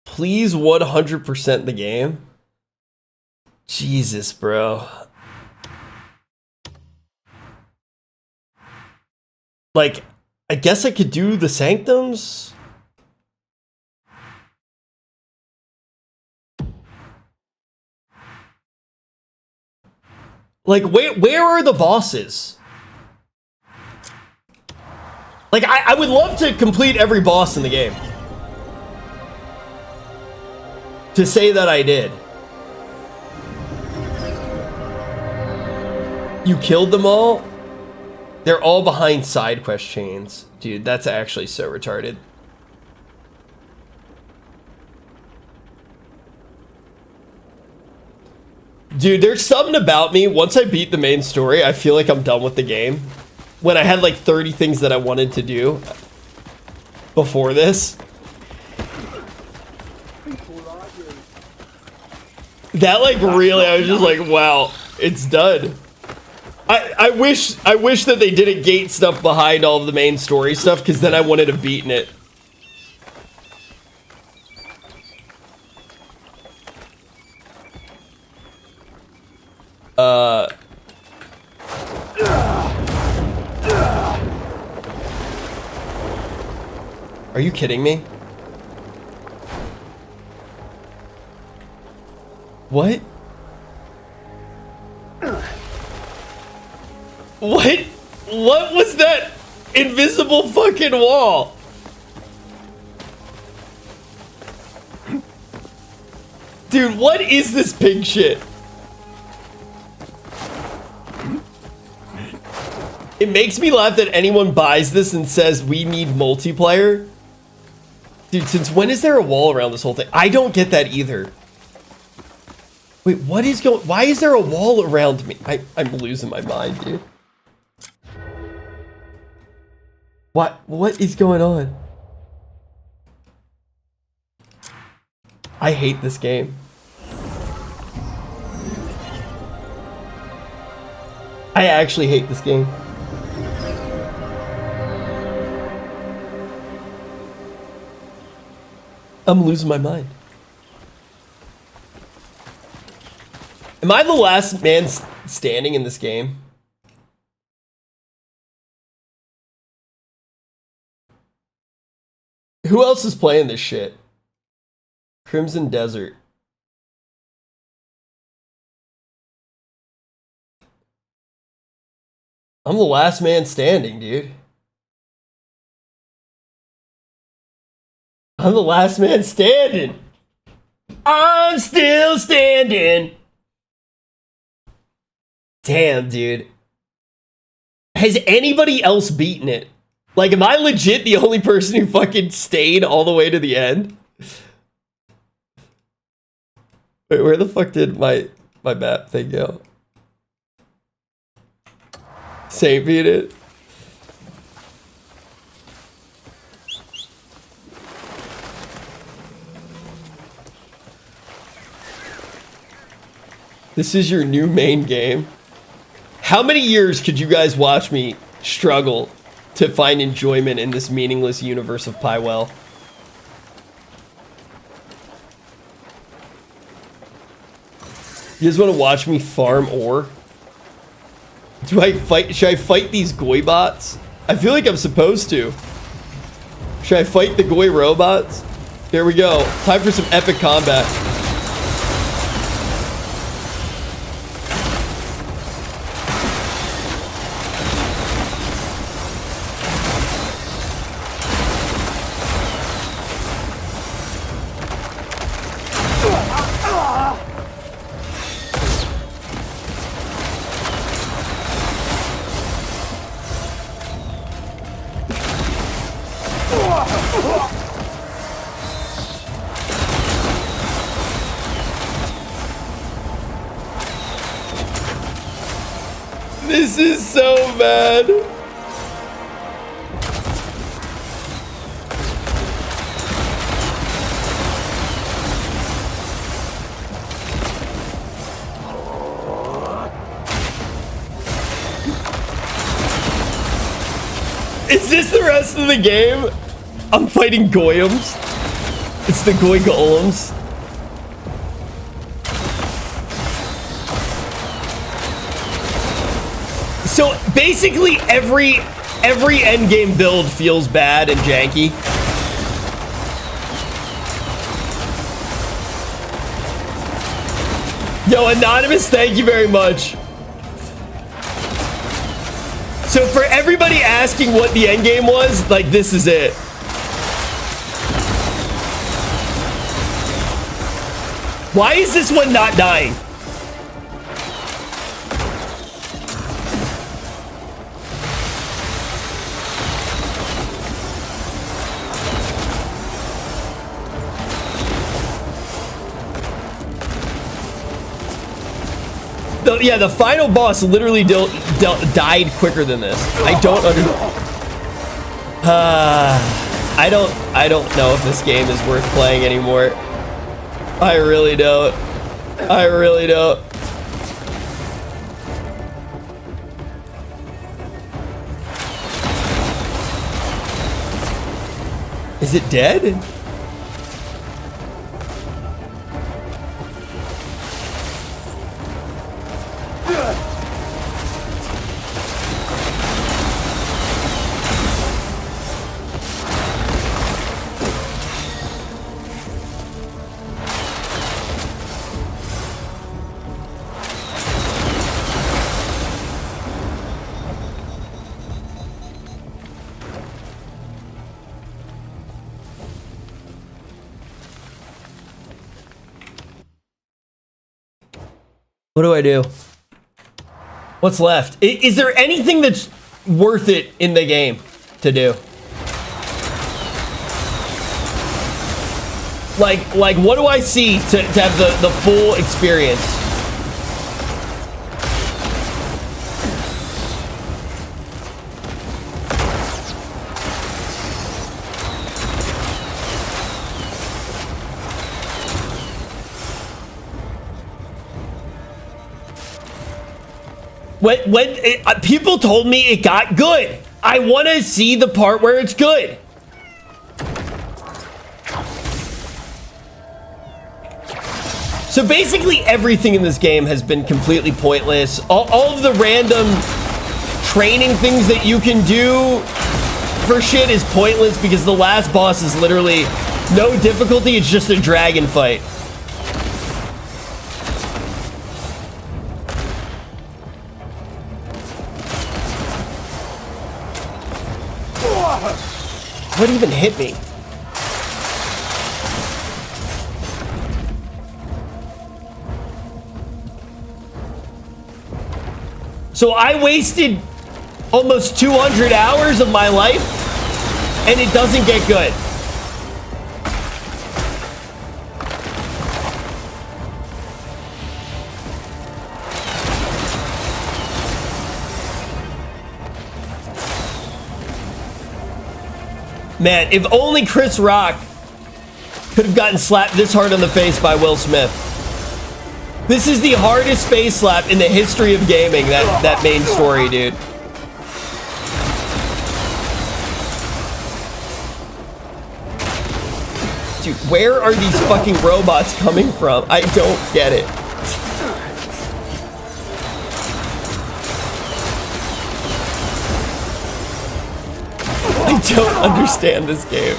A: Please 100% the game. Jesus, bro. Like, I guess I could do the Sanctums. Like, where are the bosses? Like, I would love to complete every boss in the game. To say that I did. You killed them all? They're all behind side quest chains. Dude, that's actually so retarded. Dude, there's something about me. Once I beat the main story, I feel like I'm done with the game. When I had like 30 things that I wanted to do before this. That like really, I was just like, wow, it's done. I wish that they didn't gate stuff behind all of the main story stuff, because then I wouldn't have beaten it. Are you kidding me? What? What? What was that invisible fucking wall? Dude, what is this pig shit? It makes me laugh that anyone buys this and says we need multiplayer. Dude, since when is there a wall around this whole thing? I don't get that either. Wait, what is going... Why is there a wall around me? I'm losing my mind, dude. What is going on? I hate this game. I actually hate this game. I'm losing my mind. Am I the last man standing in this game? Who else is playing this shit? Crimson Desert. I'm the last man standing, dude. I'm the last man standing. I'm still standing. Damn, dude. Has anybody else beaten it? Like, am I legit the only person who fucking stayed all the way to the end? Wait, where the fuck did my map thing go? Saint beat it. This is your new main game. How many years could you guys watch me struggle to find enjoyment in this meaningless universe of Pywell? You guys want to watch me farm ore? Should I fight these Goy bots? I feel like I'm supposed to. Should I fight the Goy robots? Here we go. Time for some epic combat. This is so bad. Is this the rest of the game? I'm fighting Goyams. It's the Goy Golems. So basically every endgame build feels bad and janky. Yo, Anonymous, thank you very much. So for everybody asking what the endgame was, like, this is it. Why is this one not dying? Yeah, the final boss literally died quicker than this. I don't I don't know if this game is worth playing anymore. I really don't. I really don't. Is it dead? What do I do? What's left? Is there anything that's worth it in the game to do? Like what do I see to have the full experience? People told me it got good. I want to see the part where it's good. So basically everything in this game has been completely pointless. All of the random training things that you can do for shit is pointless because the last boss is literally no difficulty. It's just a dragon fight. What even hit me? So I wasted almost 200 hours of my life, and it doesn't get good. Man, if only Chris Rock could have gotten slapped this hard on the face by Will Smith. This is the hardest face slap in the history of gaming, that main story, dude. Dude, where are these fucking robots coming from? I don't get it. I don't understand this game.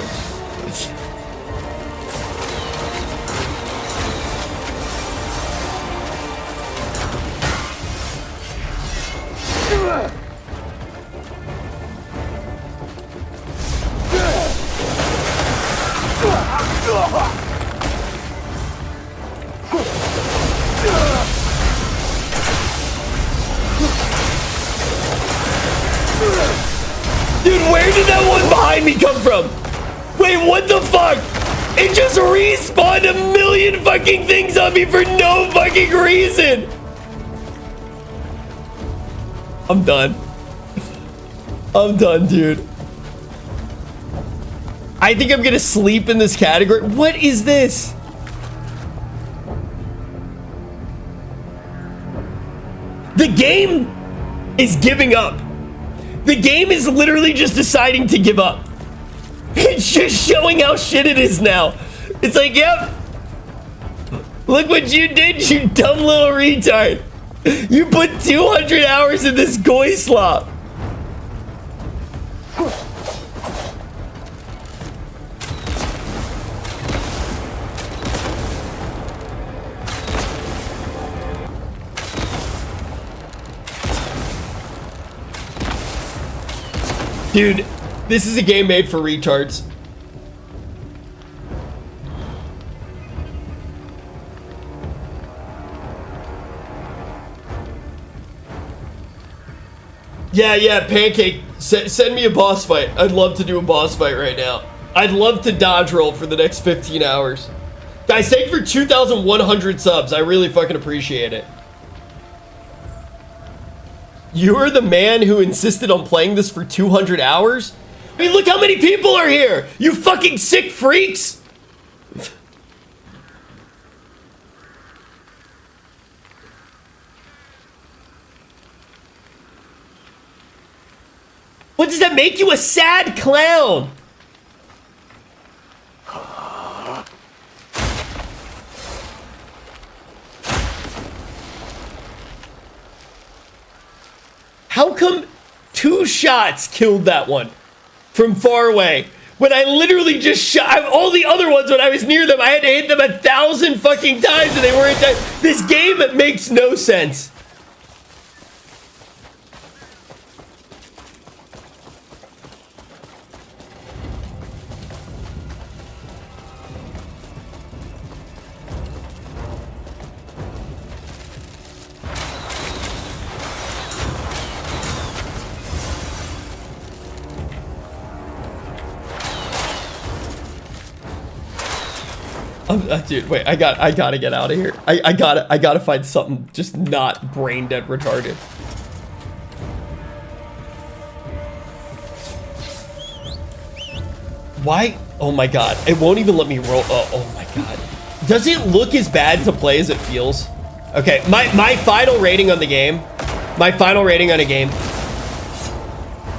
A: Dude, where did that one behind me come from? Wait, what the fuck? It just respawned a million fucking things on me for no fucking reason. I'm done. I'm done, dude. I think I'm gonna sleep in this category. What is this? The game is giving up. The game is literally just deciding to give up. It's just showing how shit it is now. It's like, yep. Look what you did, you dumb little retard. You put 200 hours in this goy slop. Dude, this is a game made for retards. Yeah, Pancake, send me a boss fight. I'd love to do a boss fight right now. I'd love to dodge roll for the next 15 hours. Guys, thank you for 2,100 subs. I really fucking appreciate it. You're the man who insisted on playing this for 200 hours? I mean, look how many people are here! You fucking sick freaks! What does that make you, a sad clown? How come 2 shots killed that one from far away? When I literally just shot all the other ones when I was near them, I had to hit them 1,000 fucking times and they weren't dead. This game makes no sense. Dude, wait, I gotta get out of here. I gotta find something just not brain dead retarded. Why? Oh my god, it won't even let me roll. Oh my god. Does it look as bad to play as it feels? Okay, my final rating on the game, My final rating on a game,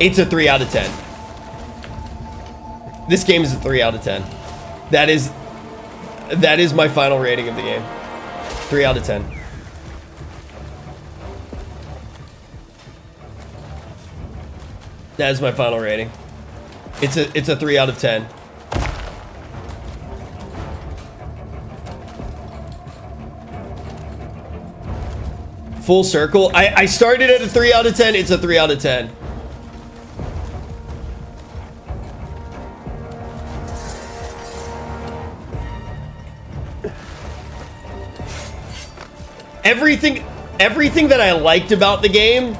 A: it's a 3 out of 10. This game is a 3 out of 10. That is my final rating of the game. 3 out of 10. That is my final rating. It's a 3 out of 10. Full circle. I started at a 3 out of 10. It's a 3 out of 10. Everything that I liked about the game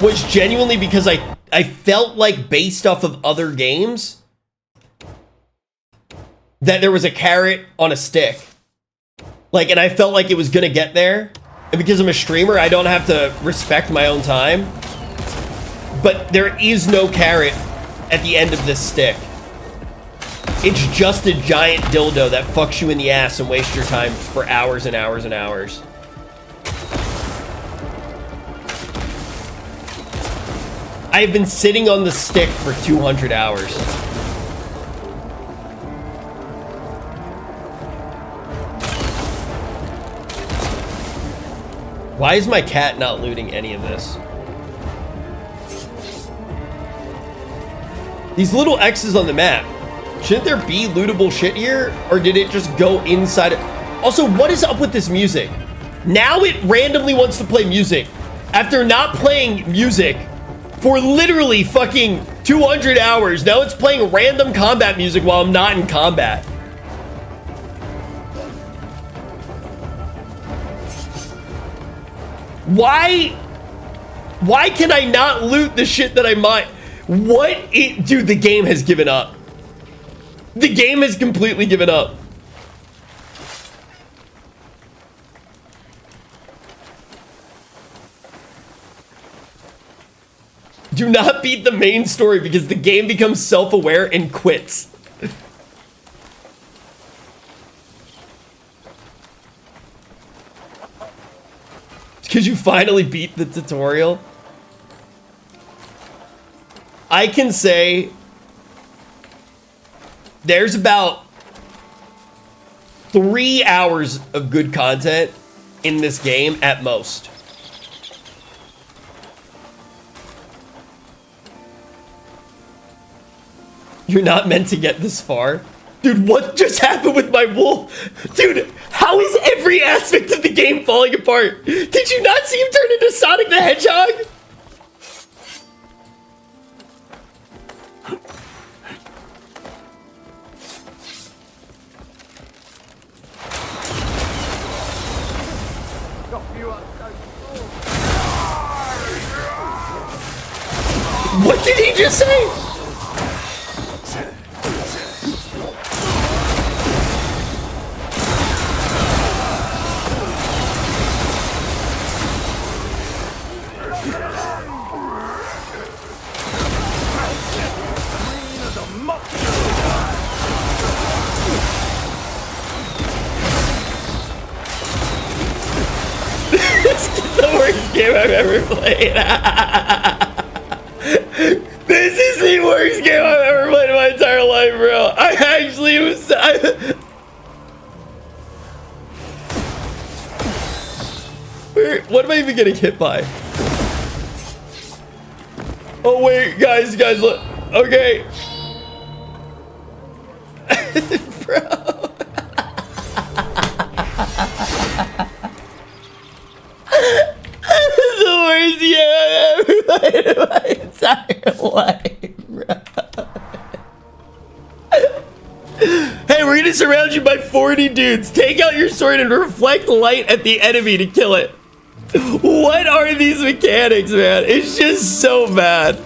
A: was genuinely because I felt like, based off of other games, that there was a carrot on a stick. Like, and I felt like it was gonna get there. And because I'm a streamer, I don't have to respect my own time. But there is no carrot at the end of this stick. It's just a giant dildo that fucks you in the ass and wastes your time for hours and hours and hours. I've been sitting on the stick for 200 hours. Why is my cat not looting any of this? These little X's on the map. Shouldn't there be lootable shit here? Or did it just go inside it? Also, what is up with this music? Now it randomly wants to play music. After not playing music for literally fucking 200 hours, now it's playing random combat music while I'm not in combat. Why can I not loot the shit that I might? Dude, the game has given up. The game has completely given up. Do not beat the main story because the game becomes self-aware and quits. Because you finally beat the tutorial. I can say there's about 3 hours of good content in this game at most. You're not meant to get this far. Dude, what just happened with my wolf? Dude, how is every aspect of the game falling apart? Did you not see him turn into Sonic the Hedgehog? What did he just say? This is the worst game I've ever played. This is the worst game I've ever played in my entire life, bro. I actually was... What am I even getting hit by? Oh, wait, guys, look. Okay. Bro. The worst game I've ever played in my entire life, bro. Hey, we're gonna surround you by 40 dudes. Take out your sword and reflect light at the enemy to kill it. What are these mechanics, man? It's just so bad.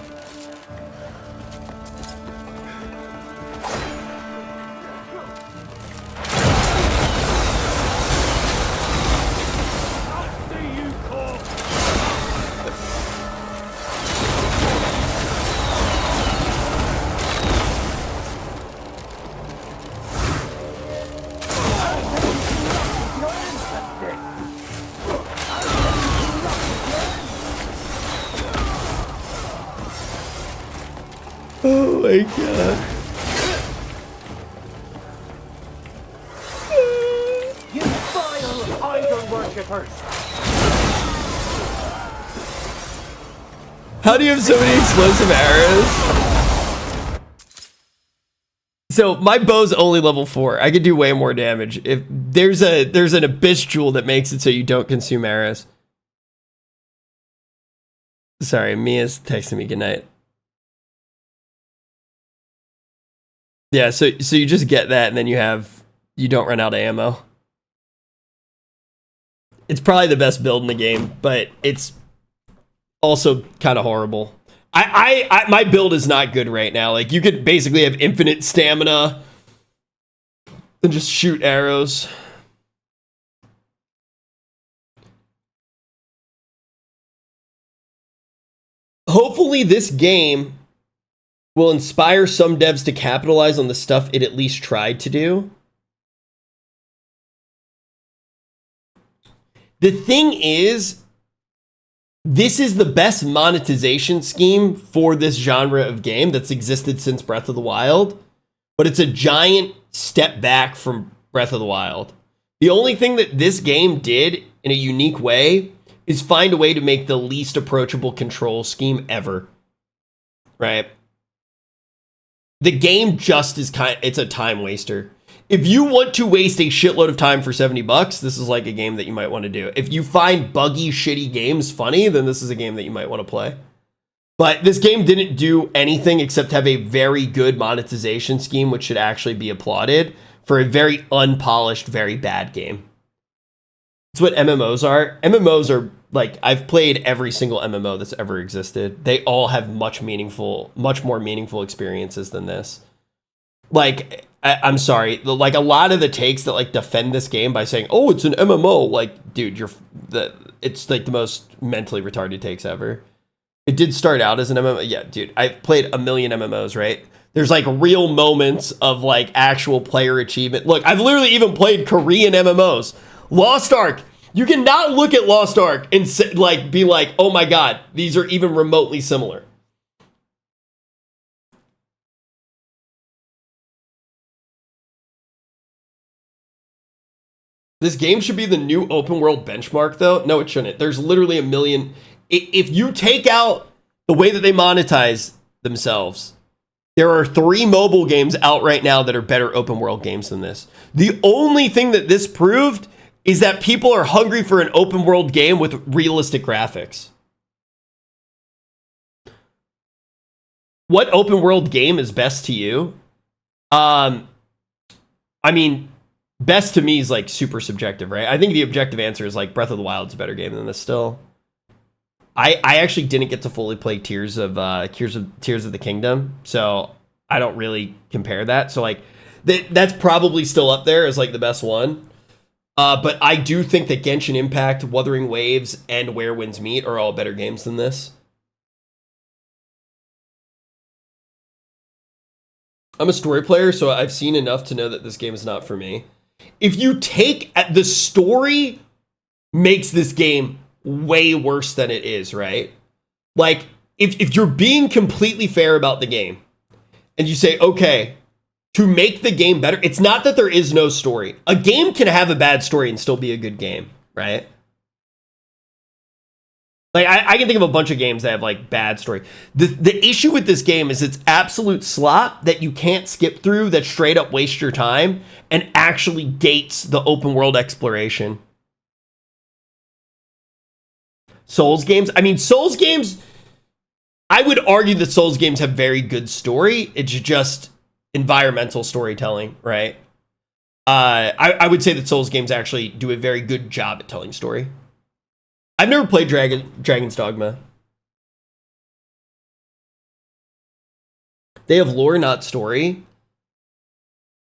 A: my god.
C: You vile idol worshippers!
A: How do you have so many explosive arrows? So my bow's only level 4. I could do way more damage. If there's an abyss jewel that makes it so you don't consume arrows. Sorry, Mia's texting me goodnight. Yeah, so you just get that and then you don't run out of ammo. It's probably the best build in the game, but it's also kind of horrible. I my build is not good right now. Like, you could basically have infinite stamina and just shoot arrows. Hopefully this game will inspire some devs to capitalize on the stuff it at least tried to do. The thing is, this is the best monetization scheme for this genre of game that's existed since Breath of the Wild, but it's a giant step back from Breath of the Wild. The only thing that this game did in a unique way is find a way to make the least approachable control scheme ever. Right? The game just is it's a time waster. If you want to waste a shitload of time for $70, this is like a game that you might want to do. If you find buggy, shitty games funny, then this is a game that you might want to play. But this game didn't do anything except have a very good monetization scheme, which should actually be applauded, for a very unpolished, very bad game. That's what MMOs are. MMOs are like, I've played every single MMO that's ever existed. They all have much more meaningful experiences than this. Like, I'm sorry, like, a lot of the takes that like defend this game by saying, "Oh, it's an MMO," like, dude, it's like the most mentally retarded takes ever. It did start out as an MMO, yeah, dude. I've played a million MMOs, right? There's like real moments of like actual player achievement. Look, I've literally even played Korean MMOs. Lost Ark. You cannot look at Lost Ark and like be like, "Oh my god, these are even remotely similar." This game should be the new open world benchmark, though. No, it shouldn't. There's literally a million. If you take out the way that they monetize themselves, there are 3 mobile games out right now that are better open world games than this. The only thing that this proved is that people are hungry for an open world game with realistic graphics. What open world game is best to you? I mean, best to me is like super subjective, right? I think the objective answer is like Breath of the Wild is a better game than this still. I actually didn't get to fully play Tears of the Kingdom, so I don't really compare that. So like that's probably still up there as like the best one. But I do think that Genshin Impact, Wuthering Waves, and Where Winds Meet are all better games than this. I'm a story player, so I've seen enough to know that this game is not for me. If you take the story, makes this game way worse than it is, right? Like, if you're being completely fair about the game, and you say, okay, to make the game better, it's not that there is no story. A game can have a bad story and still be a good game, right? Like, I can think of a bunch of games that have, like, bad story. The issue with this game is it's absolute slop that you can't skip through, that straight up wastes your time and actually gates the open world exploration. Souls games? I mean, Souls games, I would argue that Souls games have very good story. It's just environmental storytelling, right? I would say that Souls games actually do a very good job at telling story. I've never played Dragon's Dogma. They have lore, not story.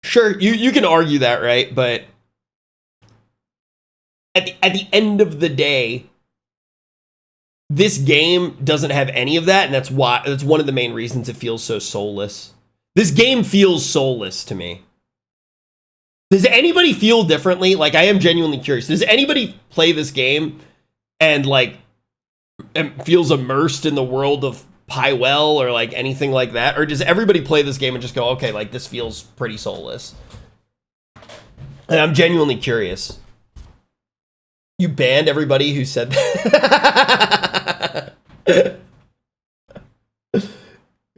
A: Sure, you can argue that, right? But at the end of the day, this game doesn't have any of that, and that's one of the main reasons it feels so soulless. This game feels soulless to me. Does anybody feel differently? Like, I am genuinely curious. Does anybody play this game and like feels immersed in the world of pie well or like anything like that? Or does everybody play this game and just go, okay, like this feels pretty soulless? And I'm genuinely curious. You banned everybody who said that.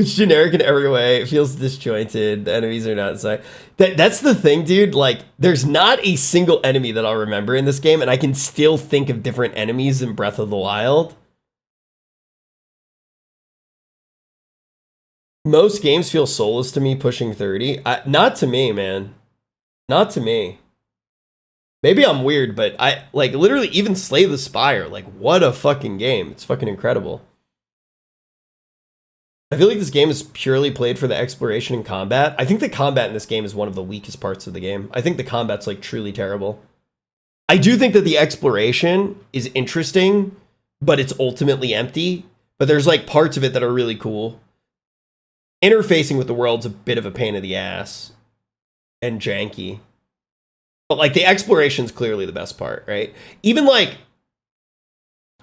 A: It's generic in every way. It feels disjointed. The enemies are not inside. That's the thing, dude. Like, there's not a single enemy that I'll remember in this game, and I can still think of different enemies in Breath of the Wild. Most games feel soulless to me pushing 30. Not to me, man. Not to me. Maybe I'm weird, but I, like, literally even Slay the Spire. Like, what a fucking game. It's fucking incredible. I feel like this game is purely played for the exploration and combat. I think the combat in this game is one of the weakest parts of the game. I think the combat's like truly terrible. I do think that the exploration is interesting, but it's ultimately empty. But there's like parts of it that are really cool. Interfacing with the world's a bit of a pain in the ass and janky. But like the exploration's clearly the best part, right? Even like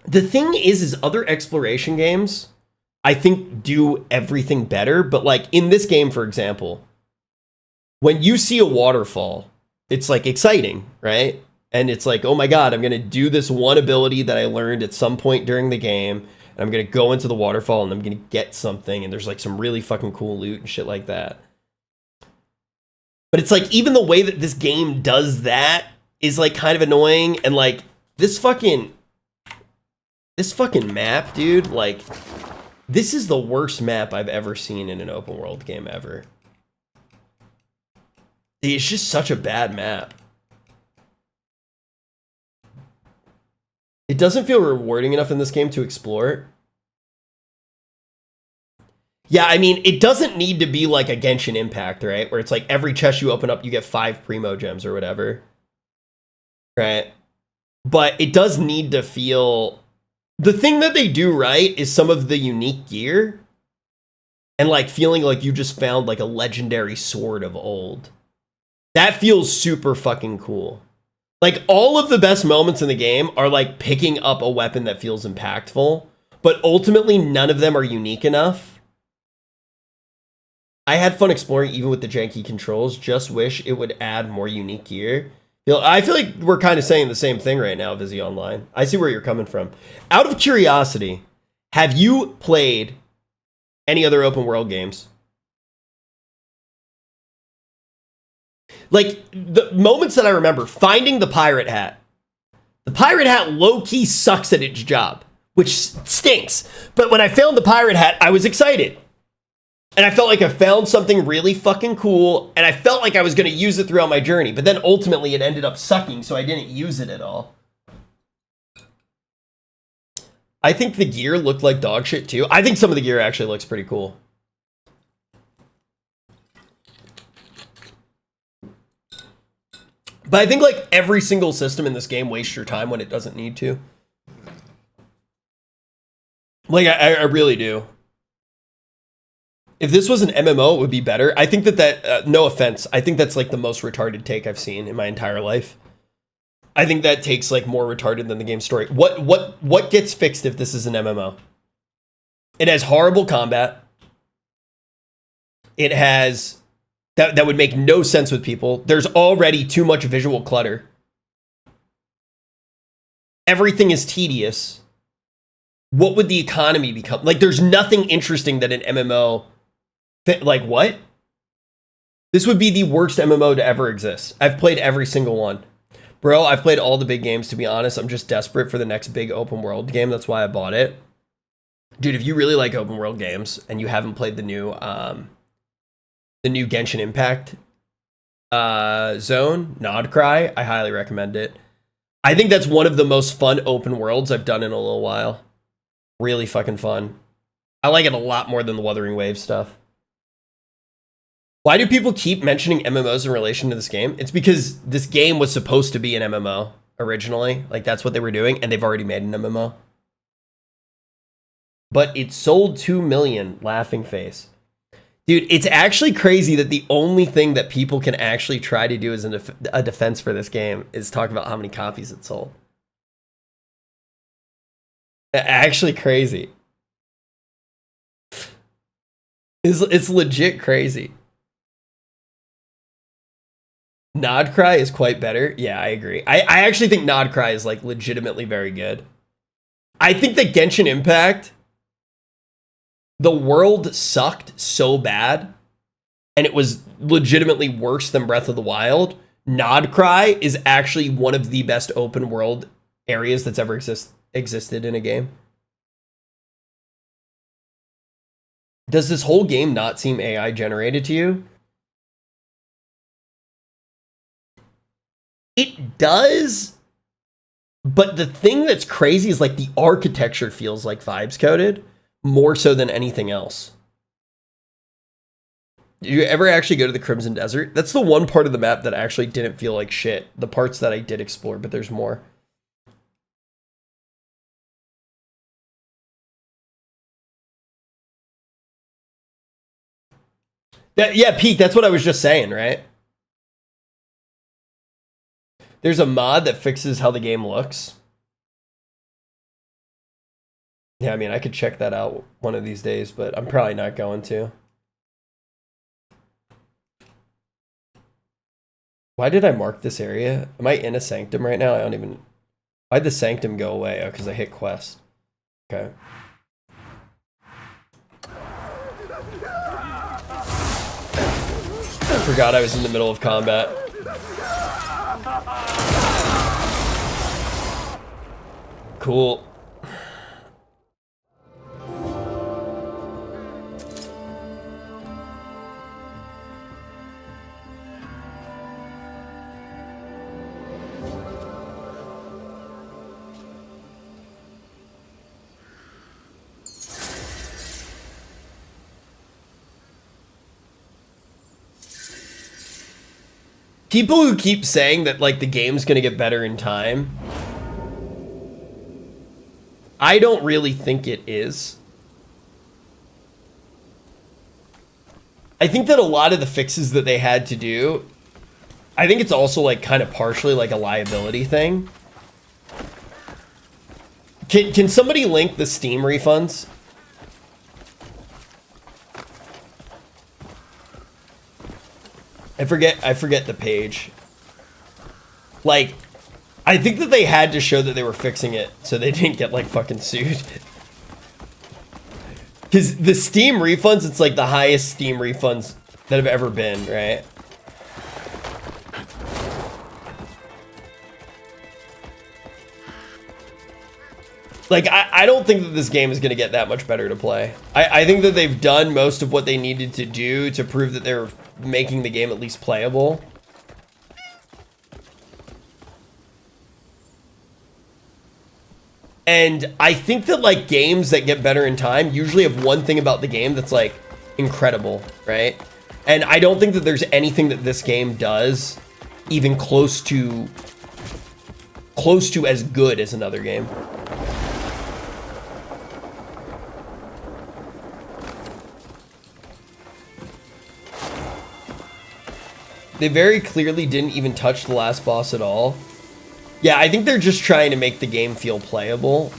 A: the thing is other exploration games I think do everything better, but like in this game, for example, when you see a waterfall, it's like exciting, right? And it's like, oh my God, I'm going to do this one ability that I learned at some point during the game. And I'm going to go into the waterfall and I'm going to get something. And there's like some really fucking cool loot and shit like that. But it's like, even the way that this game does that is like kind of annoying. And like this fucking map, dude, like, this is the worst map I've ever seen in an open world game ever. It's just such a bad map. It doesn't feel rewarding enough in this game to explore. Yeah, I mean, it doesn't need to be like a Genshin Impact, right? Where it's like every chest you open up, you get 5 Primo Gems or whatever. Right? But it does need to feel... The thing that they do right is some of the unique gear. And like feeling like you just found like a legendary sword of old. That feels super fucking cool. Like all of the best moments in the game are like picking up a weapon that feels impactful. But ultimately none of them are unique enough. I had fun exploring even with the janky controls. Just wish it would add more unique gear. I feel like we're kind of saying the same thing right now, Vizzy Online. I see where you're coming from. Out of curiosity, have you played any other open world games? Like, the moments that I remember, finding the pirate hat. The pirate hat low-key sucks at its job, which stinks. But when I found the pirate hat, I was excited. And I felt like I found something really fucking cool, and I felt like I was going to use it throughout my journey, but then ultimately it ended up sucking, so I didn't use it at all. I think the gear looked like dog shit too. I think some of the gear actually looks pretty cool. But I think like every single system in this game wastes your time when it doesn't need to. Like, I really do. If this was an MMO, it would be better. I think that no offense, I think that's like the most retarded take I've seen in my entire life. I think that take's like more retarded than the game's story. What gets fixed if this is an MMO? It has horrible combat. It has that would make no sense with people. There's already too much visual clutter. Everything is tedious. What would the economy become? Like, there's nothing interesting that an MMO... Like, what? This would be the worst MMO to ever exist. I've played every single one. Bro, I've played all the big games, to be honest. I'm just desperate for the next big open world game. That's why I bought it. Dude, if you really like open world games and you haven't played the new Genshin Impact zone, Nod Cry, I highly recommend it. I think that's one of the most fun open worlds I've done in a little while. Really fucking fun. I like it a lot more than the Wuthering Waves stuff. Why do people keep mentioning MMOs in relation to this game? It's because this game was supposed to be an MMO originally. Like, that's what they were doing, and they've already made an MMO. But it sold 2 million, laughing face. Dude, it's actually crazy that the only thing that people can actually try to do as a defense for this game is talk about how many copies it sold. Actually crazy. It's legit crazy. Nod Cry is quite better. Yeah, I agree. I actually think Nod Cry is like legitimately very good. I think that Genshin Impact, the world sucked so bad, and it was legitimately worse than Breath of the Wild. Nod Cry is actually one of the best open world areas that's ever existed in a game. Does this whole game not seem AI generated to you? It does, but the thing that's crazy is like the architecture feels like vibes coded more so than anything else. Did you ever actually go to the Crimson Desert? That's the one part of the map that actually didn't feel like shit. The parts that I did explore, but there's more. Yeah, Pete, that's what I was just saying, right? There's a mod that fixes how the game looks. Yeah, I mean, I could check that out one of these days, but I'm probably not going to. Why did I mark this area? Am I in a sanctum right now? I don't even... Why'd the sanctum go away? Oh, because I hit quest. Okay. I forgot I was in the middle of combat. Cool. People who keep saying that like the game's gonna get better in time, I don't really think it is. I think that a lot of the fixes that they had to do, I think it's also like kind of partially like a liability thing. Can somebody link the Steam refunds? I forget the page. Like, I think that they had to show that they were fixing it so they didn't get like fucking sued. Because the Steam refunds, it's like the highest Steam refunds that have ever been, right? Like, I don't think that this game is going to get that much better to play. I think that they've done most of what they needed to do to prove that they're making the game at least playable. And I think that, like, games that get better in time usually have one thing about the game that's, like, incredible, right? And I don't think that there's anything that this game does even close to as good as another game. They very clearly didn't even touch the last boss at all. Yeah, I think they're just trying to make the game feel playable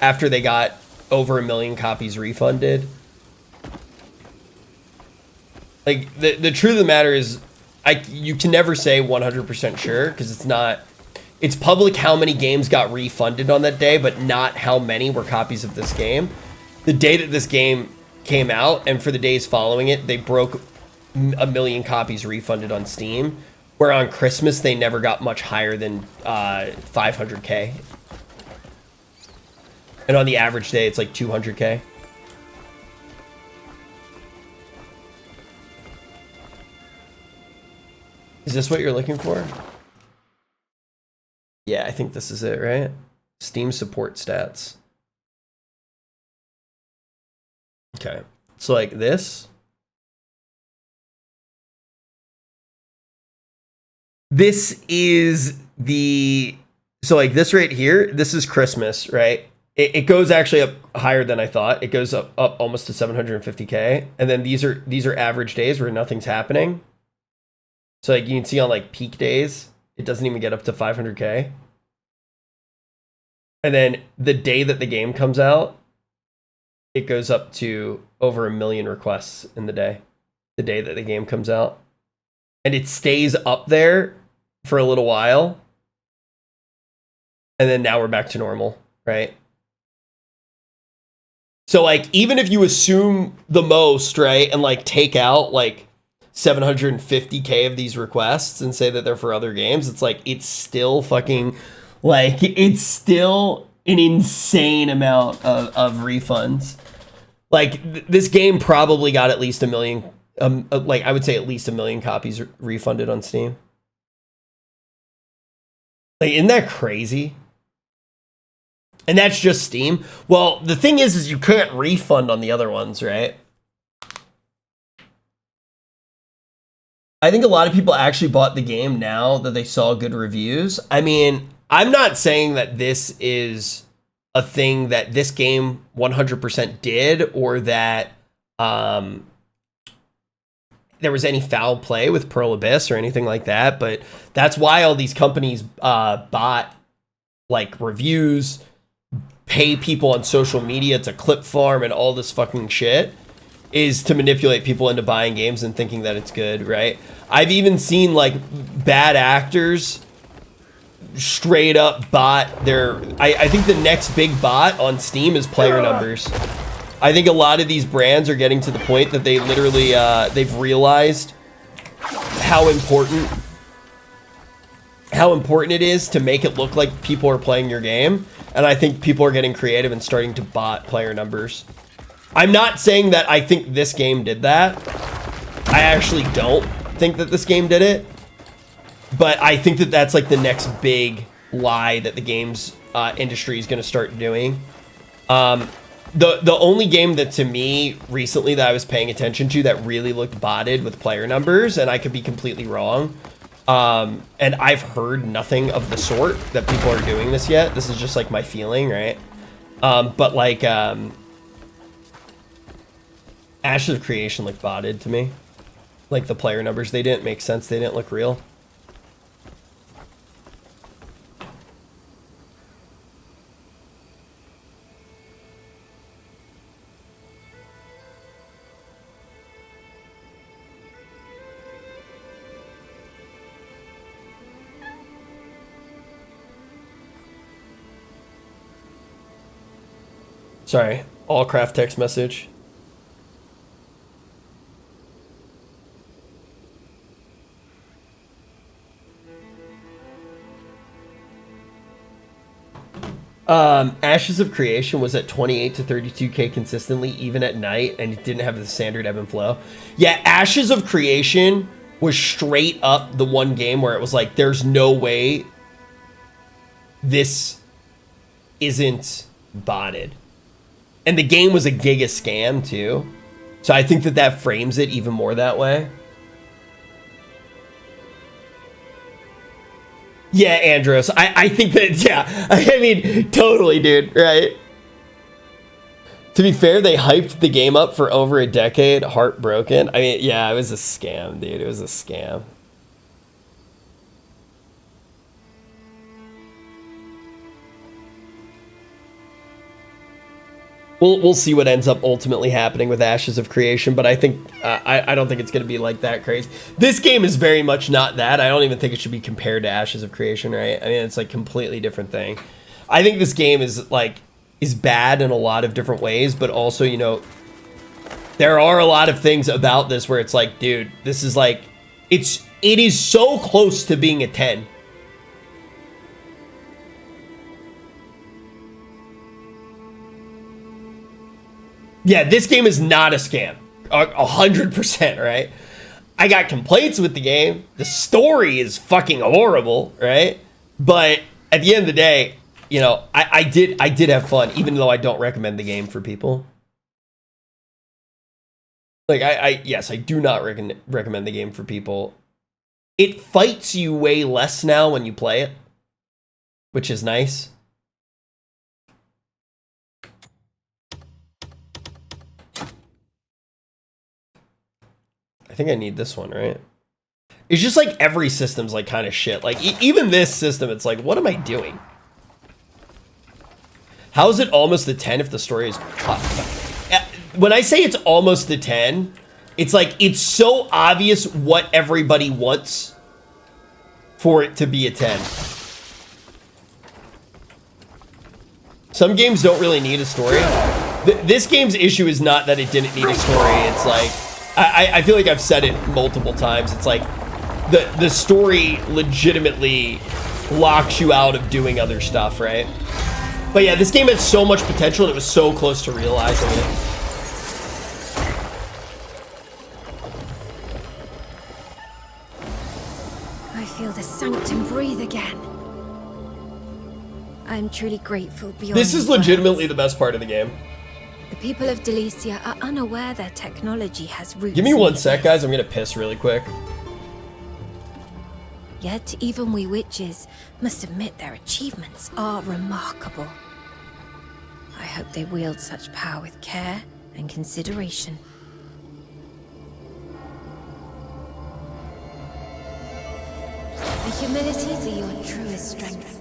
A: after they got over 1 million copies refunded. Like, the truth of the matter is, you can never say 100% sure, because it's public how many games got refunded on that day, but not how many were copies of this game. The day that this game came out, and for the days following it, they broke 1 million copies refunded on Steam, where on Christmas they never got much higher than 500k, and on the average day it's like 200k. Is this what you're looking for? Yeah, I think this is it, right? Steam support stats. Okay, so like this. This is so like this right here, this is Christmas, right? It goes actually up higher than I thought. It goes up almost to 750k. And then these are average days where nothing's happening. So like you can see on like peak days, it doesn't even get up to 500k. And then the day that the game comes out, it goes up to over 1 million requests in the day that the game comes out. And it stays up there for a little while. And then now we're back to normal, right? So like, even if you assume the most, right, and like take out like 750K of these requests and say that they're for other games, it's like, it's still fucking, like, it's still an insane amount of refunds. Like, this game probably got at least 1 million, like, I would say at least 1 million copies refunded on Steam. Like, isn't that crazy? And that's just Steam. Well, the thing is you can't refund on the other ones, right? I think a lot of people actually bought the game now that they saw good reviews. I mean, I'm not saying that this is a thing that this game 100% did, or that there was any foul play with Pearl Abyss or anything like that, but that's why all these companies bought like reviews, pay people on social media to clip farm and all this fucking shit, is to manipulate people into buying games and thinking that it's good, right? I've even seen like bad actors straight up bot their, I think the next big bot on Steam is player numbers. I think a lot of these brands are getting to the point that they literally, they've realized how important it is to make it look like people are playing your game. And I think people are getting creative and starting to bot player numbers. I'm not saying that I think this game did that. I actually don't think that this game did it. But I think that that's like the next big lie that the games industry is going to start doing. The only game that to me recently that I was paying attention to that really looked botted with player numbers, and I could be completely wrong, and I've heard nothing of the sort that people are doing this yet. This is just like my feeling, right? But like Ashes of Creation looked botted to me. Like the player numbers, they didn't make sense. They didn't look real. Sorry, all craft text message. Ashes of Creation was at 28 to 32K consistently, even at night, and it didn't have the standard ebb and flow. Yeah, Ashes of Creation was straight up the one game where it was like, there's no way this isn't botted. And the game was a giga scam too. So I think that that frames it even more that way. Yeah, Andros. I think that, yeah. I mean, totally, dude, right? To be fair, they hyped the game up for over a decade. Heartbroken. I mean, yeah, it was a scam, dude. It was a scam. We'll see what ends up ultimately happening with Ashes of Creation, but I think I don't think it's going to be like that crazy. This game is very much not that. I don't even think it should be compared to Ashes of Creation, right? I mean, it's like completely different thing. I think this game is bad in a lot of different ways, but also, you know, there are a lot of things about this where it's like, dude, this is like, it is so close to being a 10. Yeah, this game is not a scam. 100%, right? I got complaints with the game. The story is fucking horrible, right? But at the end of the day, you know, I did have fun, even though I don't recommend the game for people. Like, yes, I do not recommend the game for people. It fights you way less now when you play it, which is nice. I think I need this one, right? It's just like every system's like kind of shit. Like even this system, it's like, what am I doing? How is it almost a 10 if the story is when I say it's almost a 10, it's like it's so obvious what everybody wants for it to be a 10. Some games don't really need a story. This game's issue is not that it didn't need a story. It's like, I feel like I've said it multiple times. It's like the story legitimately locks you out of doing other stuff, right? But yeah, this game has so much potential and it was so close to realizing it.
G: I feel the sanctum breathe again. I'm truly grateful beyond
A: This is legitimately the best part of the game.
G: The people of Delicia are unaware their technology has roots.
A: Give me 1 sec, guys. I'm gonna piss really quick.
G: Yet even we witches must admit their achievements are remarkable. I hope they wield such power with care and consideration. The humility be your truest strength.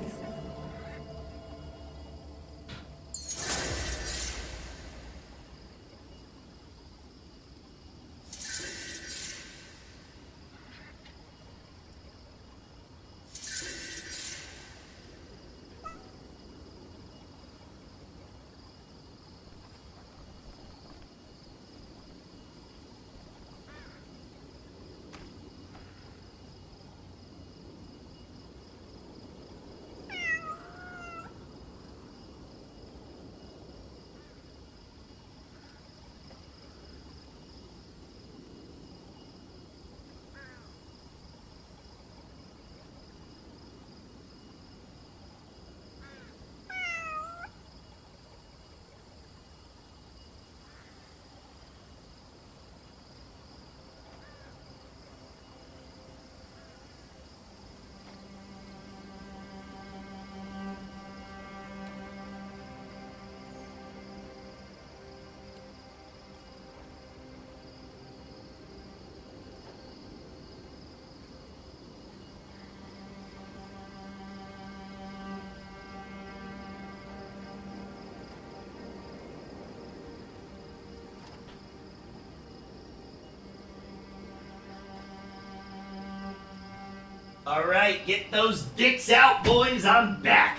A: All right, get those dicks out, boys. I'm back.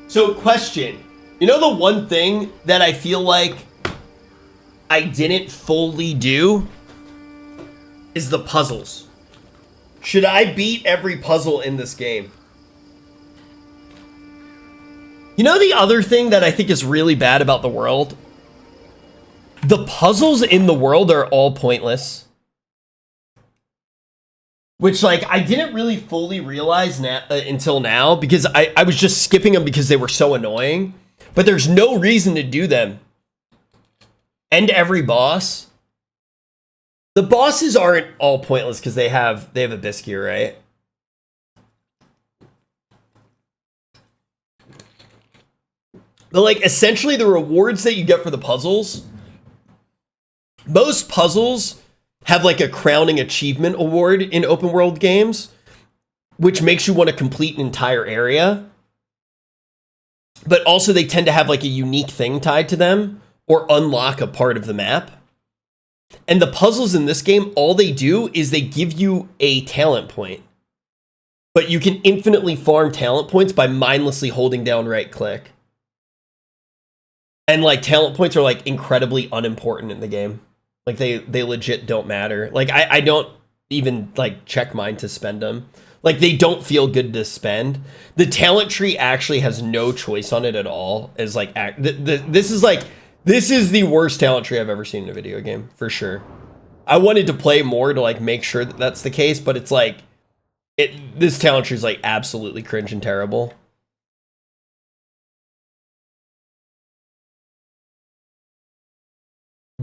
A: So, question. You know the one thing that I feel like I didn't fully do is the puzzles. Should I beat every puzzle in this game? You know the other thing that I think is really bad about the world? The puzzles in the world are all pointless. Which, like, I didn't really fully realize until now, because I was just skipping them because they were so annoying. But there's no reason to do them. End every boss. The bosses aren't all pointless because they have a biscuit, right? But, like, essentially the rewards that you get for the puzzles, most puzzles have like a crowning achievement award in open world games, which makes you want to complete an entire area. But also they tend to have like a unique thing tied to them or unlock a part of the map. And the puzzles in this game, all they do is they give you a talent point. But you can infinitely farm talent points by mindlessly holding down right click. And like talent points are like incredibly unimportant in the game. Like, they legit don't matter. Like, I don't even, like, check mine to spend them. Like, they don't feel good to spend. The talent tree actually has no choice on it at all. As like, this is the worst talent tree I've ever seen in a video game, for sure. I wanted to play more to, like, make sure that that's the case, but it's like, this talent tree is, like, absolutely cringe and terrible.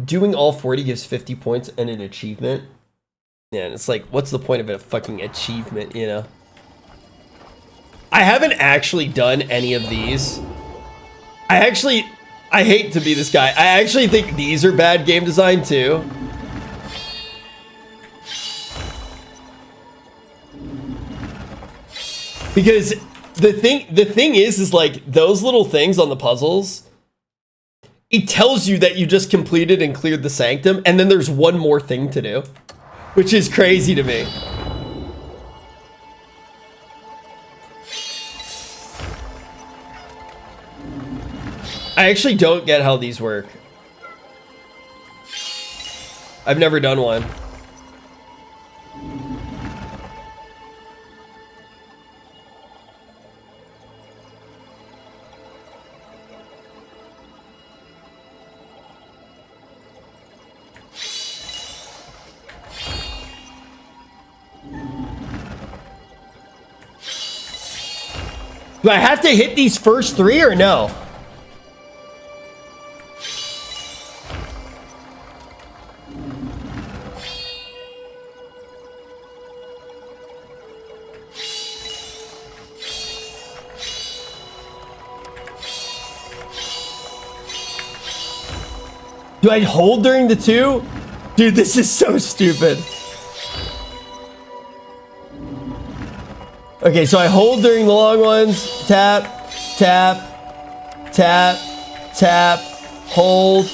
A: Doing all 40 gives 50 points and an achievement. Yeah, and it's like, what's the point of a fucking achievement, you know? I haven't actually done any of these. I hate to be this guy. I actually think these are bad game design too. Because the thing is like those little things on the puzzles, it tells you that you just completed and cleared the sanctum, and then there's one more thing to do, which is crazy to me. I actually don't get how these work. I've never done one. Do I have to hit these first 3 or no? Do I hold during the 2? Dude, this is so stupid. Okay, so I hold during the long ones. Tap, tap, tap, tap, hold,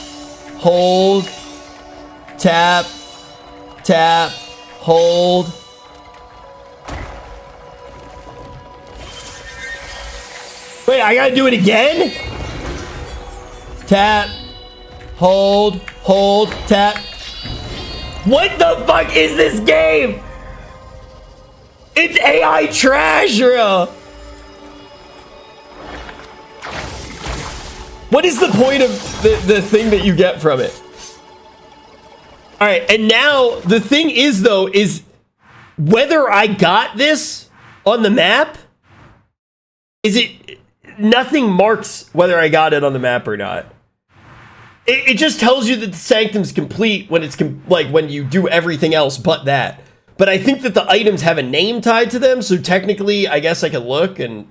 A: hold, tap, tap, hold. Wait, I gotta do it again? Tap, hold, hold, tap. What the fuck is this game? It's AI trash, bro. What is the point of the thing that you get from it? All right, and now the thing is, though, is whether I got this on the map, is it, nothing marks whether I got it on the map or not. It just tells you that the sanctum's complete when it's like when you do everything else but that. But I think that the items have a name tied to them, so technically, I guess I could look and...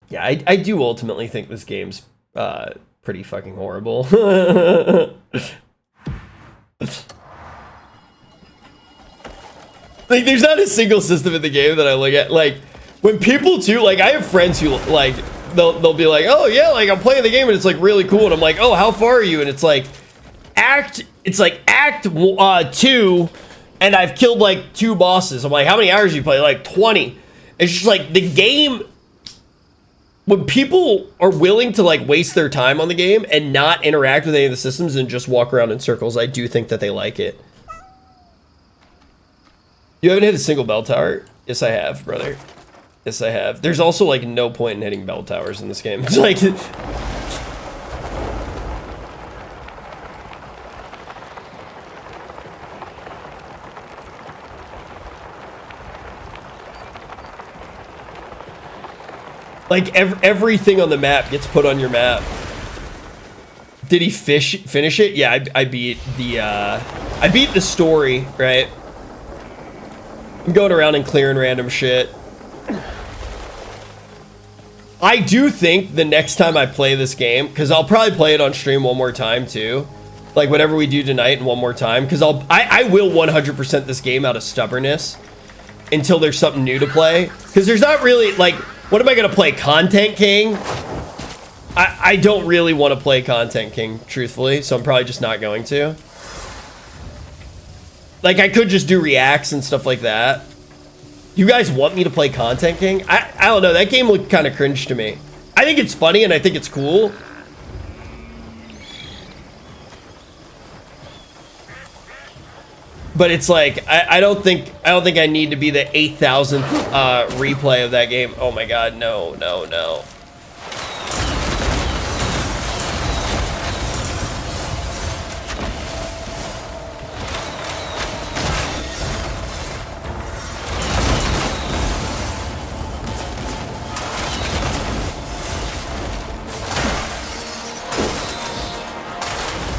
A: Yeah, I do ultimately think this game's pretty fucking horrible. Like, there's not a single system in the game that I look at. Like, when people do, like, I have friends who, like... They'll be like, oh yeah, like I'm playing the game and it's like really cool, and I'm like, oh, how far are you? And it's like act 2 and I've killed like 2 bosses. I'm like, how many hours do you play? Like 20. It's just like the game, when people are willing to like waste their time on the game and not interact with any of the systems and just walk around in circles, I do think that they like it. You haven't hit a single bell tower? Yes, I have, brother. Yes, I have. There's also, like, no point in hitting bell towers in this game. It's like... Like, everything on the map gets put on your map. Did he finish it? Yeah, I beat the story, right? I'm going around and clearing random shit. I do think the next time I play this game, because I'll probably play it on stream one more time too, like whatever we do tonight and one more time, because I will 100% this game out of stubbornness until there's something new to play, because there's not really, like, what am I gonna play, Content King? I don't really want to play Content King, truthfully, so I'm probably just not going to. Like, I could just do reacts and stuff like that. You guys want me to play Content King? I don't know. That game looked kind of cringe to me. I think it's funny and I think it's cool. But it's like I don't think I need to be the 8,000th replay of that game. Oh my god, no, no, no.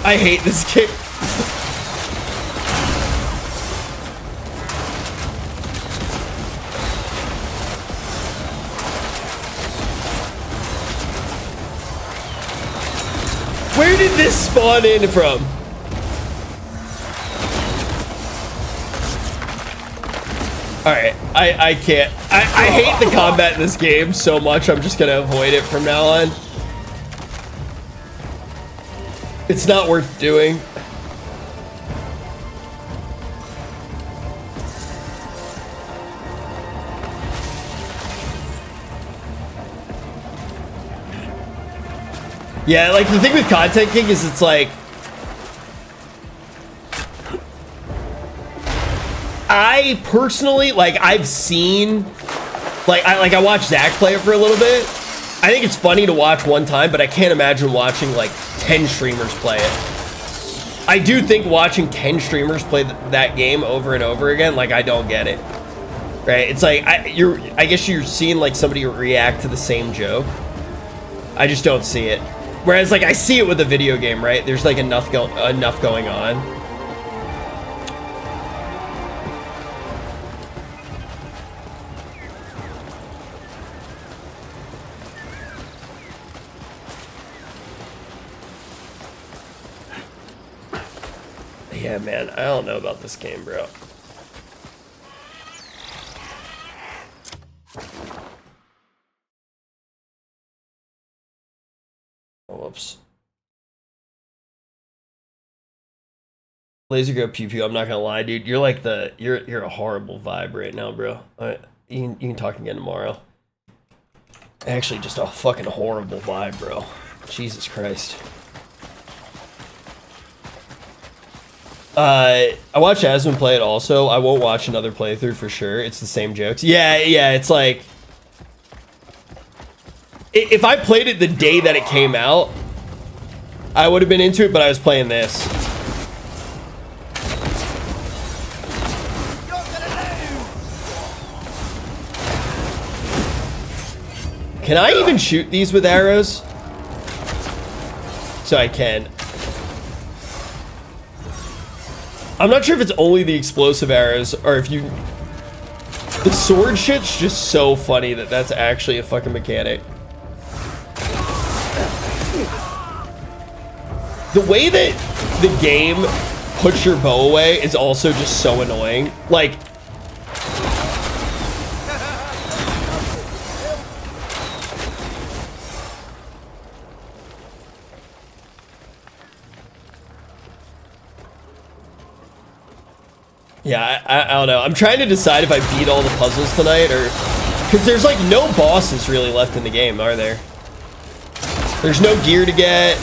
A: I hate this game. Where did this spawn in from? Alright, I can't. I hate the combat in this game so much, I'm just gonna avoid it from now on. It's not worth doing. Yeah, like the thing with Content King is it's like I personally, like, I've seen, like, I watched Zach play it for a little bit. I think it's funny to watch one time, but I can't imagine watching, like, 10 streamers play it. I do think watching 10 streamers play that game over and over again, like, I don't get it. Right? It's like, I guess you're seeing, like, somebody react to the same joke. I just don't see it. Whereas, like, I see it with a video game, right? There's, like, enough going on. Yeah, man, I don't know about this game, bro. Oh, whoops. Laser Go Pew Pew, I'm not gonna lie, dude. You're like you're a horrible vibe right now, bro. You can talk again tomorrow. Actually, just a fucking horrible vibe, bro. Jesus Christ. I watched Asmund play it also. I won't watch another playthrough for sure. It's the same jokes. Yeah, it's like... If I played it the day that it came out, I would have been into it, but I was playing this. Can I even shoot these with arrows? So I can. I'm not sure if it's only the explosive arrows or if you... The sword shit's just so funny that that's actually a fucking mechanic. The way that the game puts your bow away is also just so annoying. Like... Yeah, I don't know. I'm trying to decide if I beat all the puzzles tonight or... Because there's like no bosses really left in the game, are there? There's no gear to get.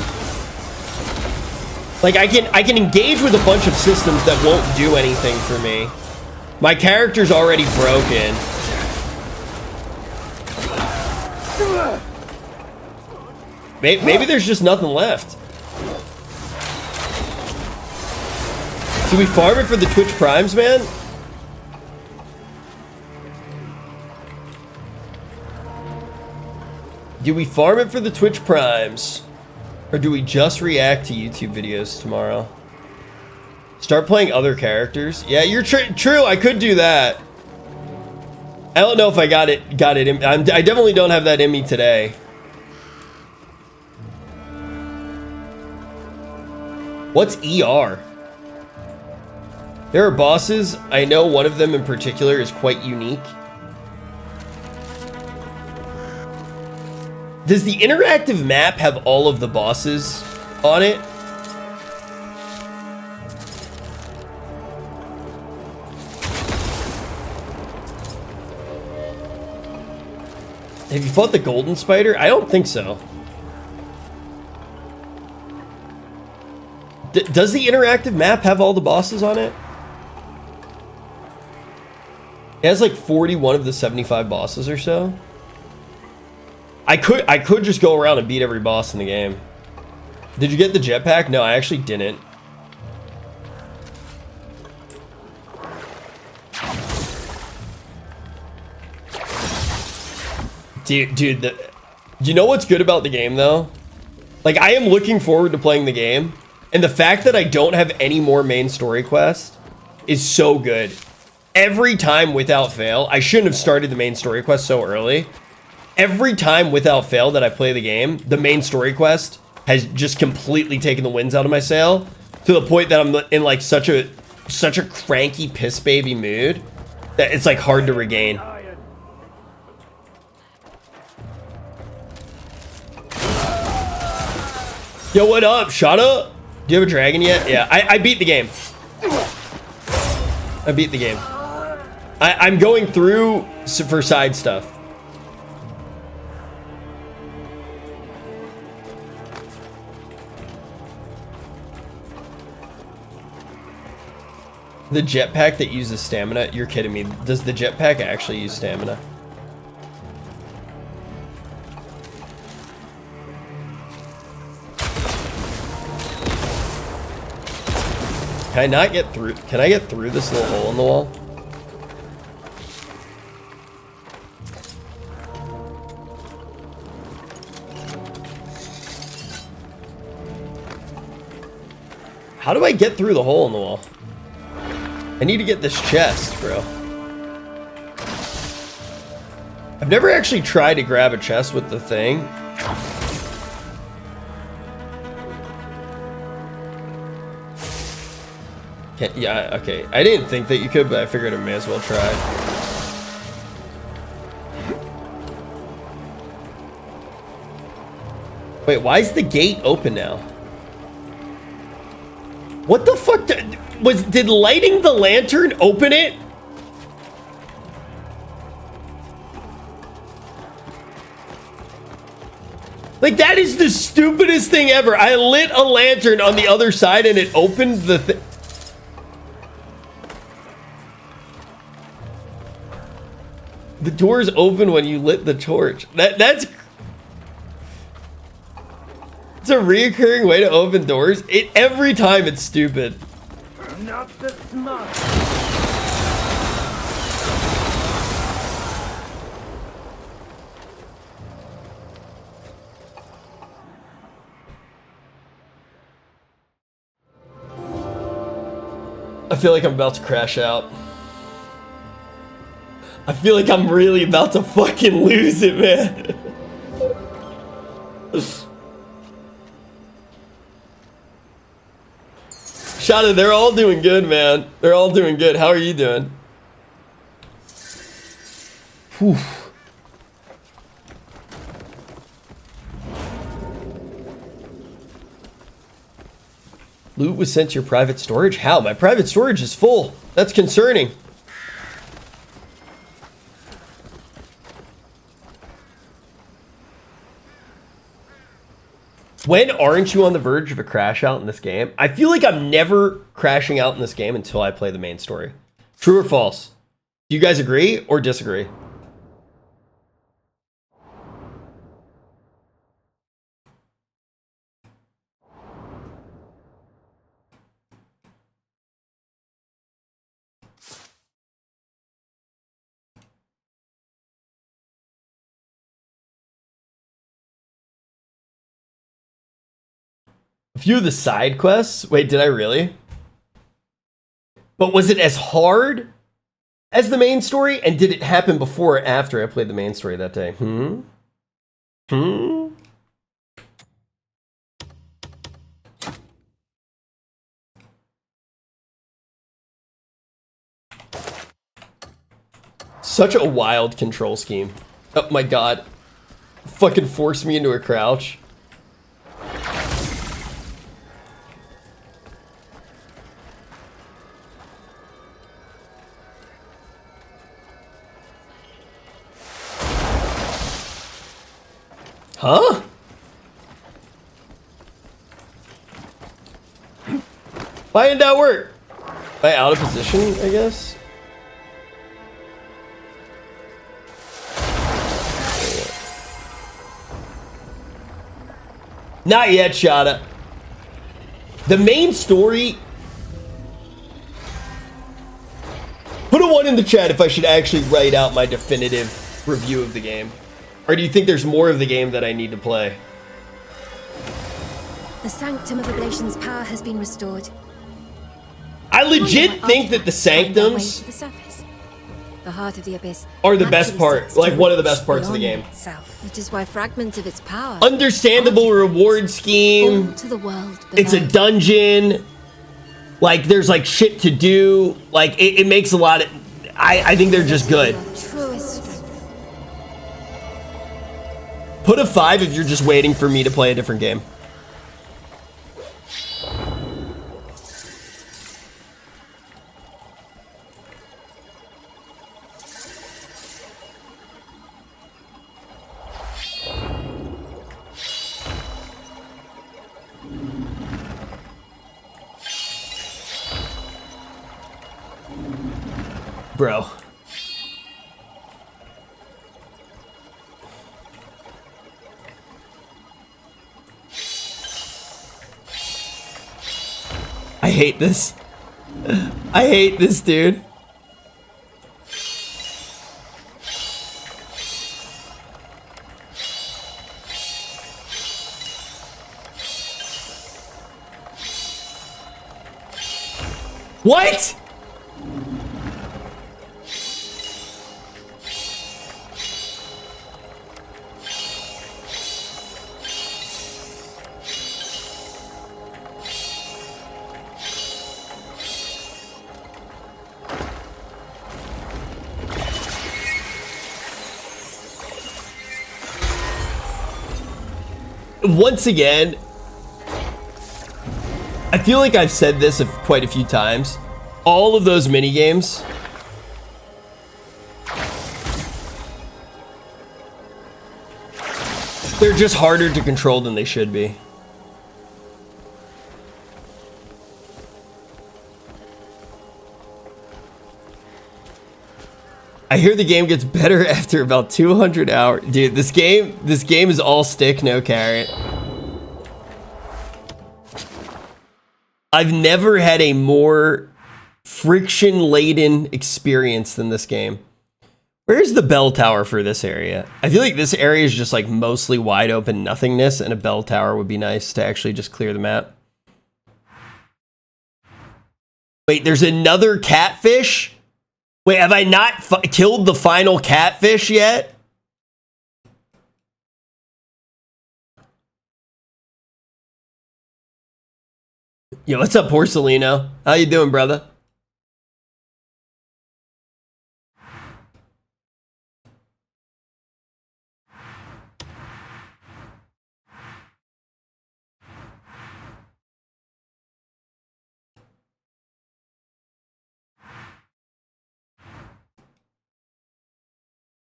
A: Like I can engage with a bunch of systems that won't do anything for me. My character's already broken. Maybe there's just nothing left. Do we farm it for the Twitch Primes, man? Do we farm it for the Twitch Primes? Or do we just react to YouTube videos tomorrow? Start playing other characters? Yeah, you're true, I could do that. I don't know if I got it in, I definitely don't have that in me today. What's ER? There are bosses. I know one of them in particular is quite unique. Does the interactive map have all of the bosses on it? Have you fought the golden spider? I don't think so. Does the interactive map have all the bosses on it? It has like 41 of the 75 bosses or so. I could just go around and beat every boss in the game. Did you get the jetpack? No, I actually didn't. Dude, do you know what's good about the game though? Like I am looking forward to playing the game, and the fact that I don't have any more main story quests is so good. Every time without fail, I shouldn't have started the main story quest so early. Every time without fail that I play the game, the main story quest has just completely taken the winds out of my sail to the point that I'm in like such a cranky piss baby mood It's like hard to regain. Yo, what up, shut up? Do you have a dragon yet? Yeah, I beat the game. I beat the game. I'm going through for side stuff. The jetpack that uses stamina? You're kidding me. Does the jetpack actually use stamina? Can I not get through? Can I get through this little hole in the wall? How do I get through the hole in the wall? I need to get this chest, bro. I've never actually tried to grab a chest with the thing. Yeah, okay. I didn't think that you could, but I figured I may as well try. Wait, why is the gate open now? What the fuck? Did lighting the lantern open it? Like, that is the stupidest thing ever. I lit a lantern on the other side and it opened the thing. The doors open when you lit the torch. That's it's a reoccurring way to open doors. Every time it's stupid.
C: Not the smart.
A: I feel like I'm about to crash out. I feel like I'm really about to fucking lose it, man. Shada, they're all doing good, man. They're all doing good. How are you doing? Whew. Loot was sent to your private storage? How? My private storage is full. That's concerning. When aren't you on the verge of a crash out in this game? I feel like I'm never crashing out in this game until I play the main story. True or false? Do you guys agree or disagree? A few of the side quests. Wait, did I really? But was it as hard as the main story? And did it happen before or after I played the main story that day? Such a wild control scheme. Oh my god. Fucking forced me into a crouch. Huh? Why didn't that work? Am I out of position, I guess? Not yet, Shada. The main story... Put a 1 in the chat if I should actually write out my definitive review of the game. Or do you think there's more of the game that I need to play?
G: The Sanctum of Ablation's power has been restored.
A: I legit think that the Sanctums
G: the heart of the abyss
A: are the best part, like one of the best parts of the game.
G: Which is why fragments of its power.
A: Understandable reward scheme.
G: To the world
A: it's a dungeon. Like there's like shit to do. Like it makes a lot of. I think they're just good.
G: Truest strength.
A: Put a 5 if you're just waiting for me to play a different game. Bro. I hate this. I hate this, dude. What? Once again, I feel like I've said this quite a few times. All of those mini games, they're just harder to control than they should be. I hear the game gets better after about 200 hours. Dude, this game is all stick, no carrot. I've never had a more friction-laden experience than this game. Where's the bell tower for this area? I feel like this area is just like mostly wide open nothingness, and a bell tower would be nice to actually just clear the map. Wait, there's another catfish? Wait, have I not killed the final catfish yet? Yo, what's up, Porcelino? How you doing, brother?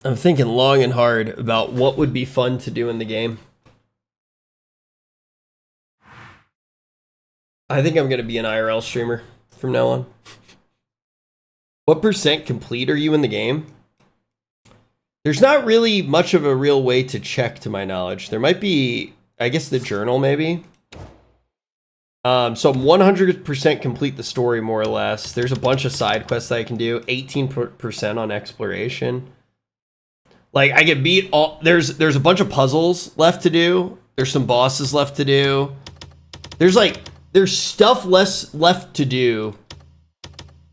A: I'm thinking long and hard about what would be fun to do in the game. I think I'm going to be an IRL streamer from now on. What percent complete are you in the game? There's not really much of a real way to check, to my knowledge. There might be, I guess, the journal, maybe. So I'm 100% complete the story, more or less. There's a bunch of side quests that I can do. 18% on exploration. Like, I get beat all... There's a bunch of puzzles left to do. There's some bosses left to do. There's stuff left to do.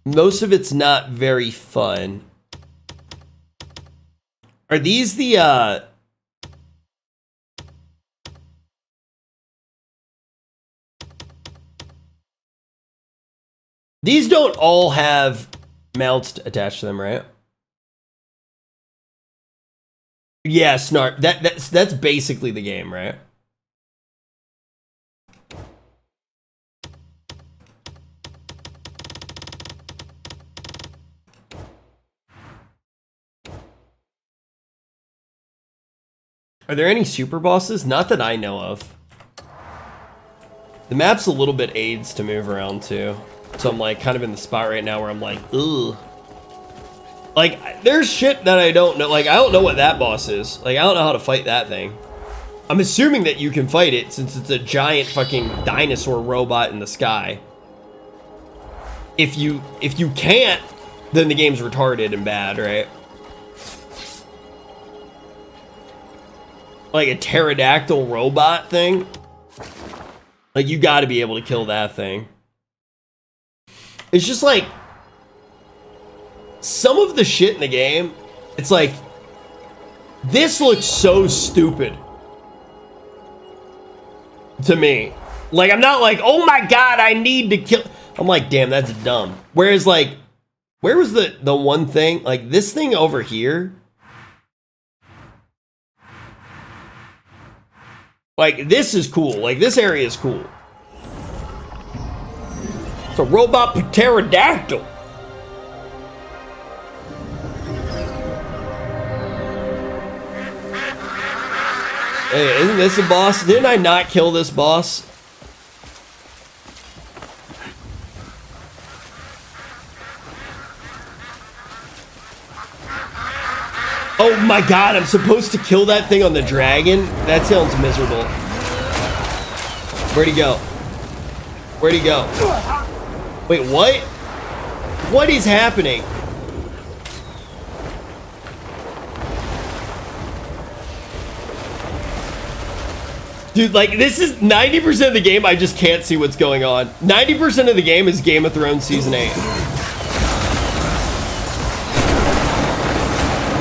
A: Most of it's not very fun. Are these the, These don't all have mounts attached to them, right? Yeah, Snark. That's basically the game, right? Are there any super bosses? Not that I know of. The map's a little bit AIDS to move around too. So I'm like kind of in the spot right now where I'm like, ugh. Like, there's shit that I don't know. Like, I don't know what that boss is. Like, I don't know how to fight that thing. I'm assuming that you can fight it since it's a giant fucking dinosaur robot in the sky. If you can't, then the game's retarded and bad, right? Like a pterodactyl robot thing. Like, you gotta be able to kill that thing. It's just like, some of the shit in the game, it's like, this looks so stupid to me. Like, I'm not like, oh my god, I need to kill. I'm like, damn, that's dumb. Whereas, like, Where was the one thing? Like, this thing over here? Like, this is cool. Like, this area is cool. It's a robot pterodactyl. Hey, isn't this a boss? Didn't I not kill this boss? Oh my god, I'm supposed to kill that thing on the dragon? That sounds miserable. Where'd he go? Where'd he go? Wait, what? What is happening? Dude, like, this is 90% of the game, I just can't see what's going on. 90% of the game is Game of Thrones Season 8.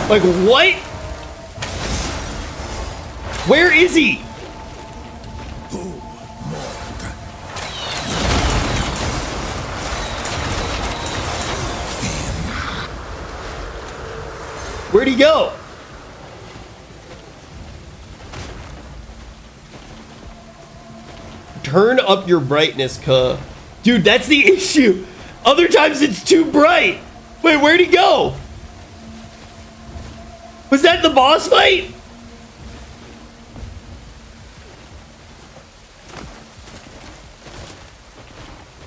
A: Like, what? Where is he? Where'd he go? Turn up your brightness, cuh. Dude, that's the issue. Other times it's too bright. Wait, where'd he go? Was that the boss fight?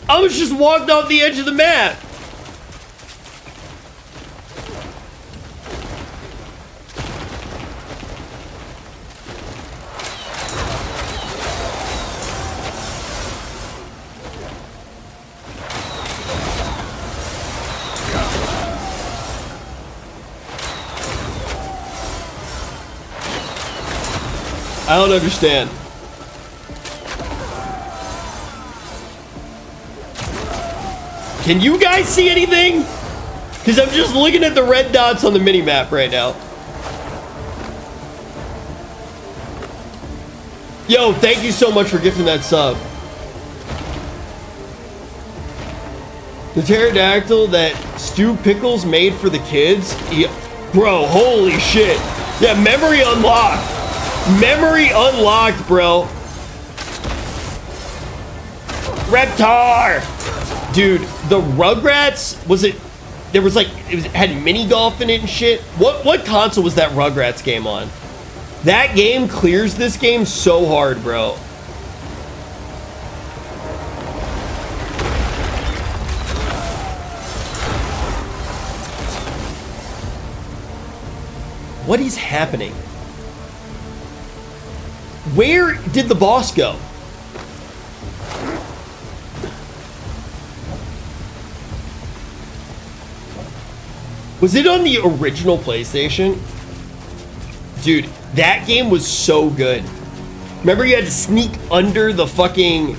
A: I was just walked off the edge of the map. I don't understand. Can you guys see anything? Because I'm just looking at the red dots on the mini-map right now. Yo, thank you so much for gifting that sub. The pterodactyl that Stu Pickles made for the kids? Yeah. Bro, holy shit. Yeah, memory unlocked. Memory unlocked, bro. Reptar! Dude, the Rugrats, was it... There was like... It had mini golf in it and shit. What console was that Rugrats game on? That game clears this game so hard, bro. What is happening? Where did the boss go? Was it on the original PlayStation? Dude, that game was so good. Remember you had to sneak under the fucking...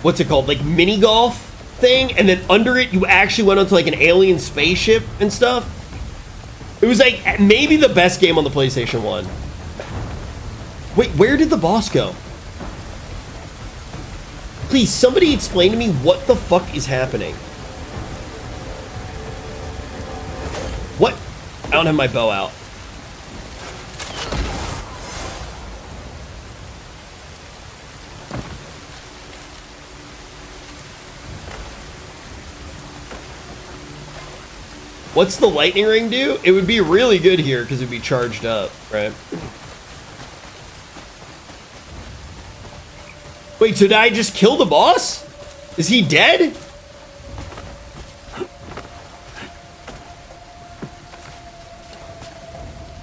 A: What's it called? Like mini golf thing? And then under it, you actually went onto like an alien spaceship and stuff? It was like maybe the best game on the PlayStation 1. Wait, where did the boss go? Please, somebody explain to me what the fuck is happening. What? I don't have my bow out. What's the lightning ring do? It would be really good here because it'd be charged up, right? Wait, so did I just kill the boss? Is he dead?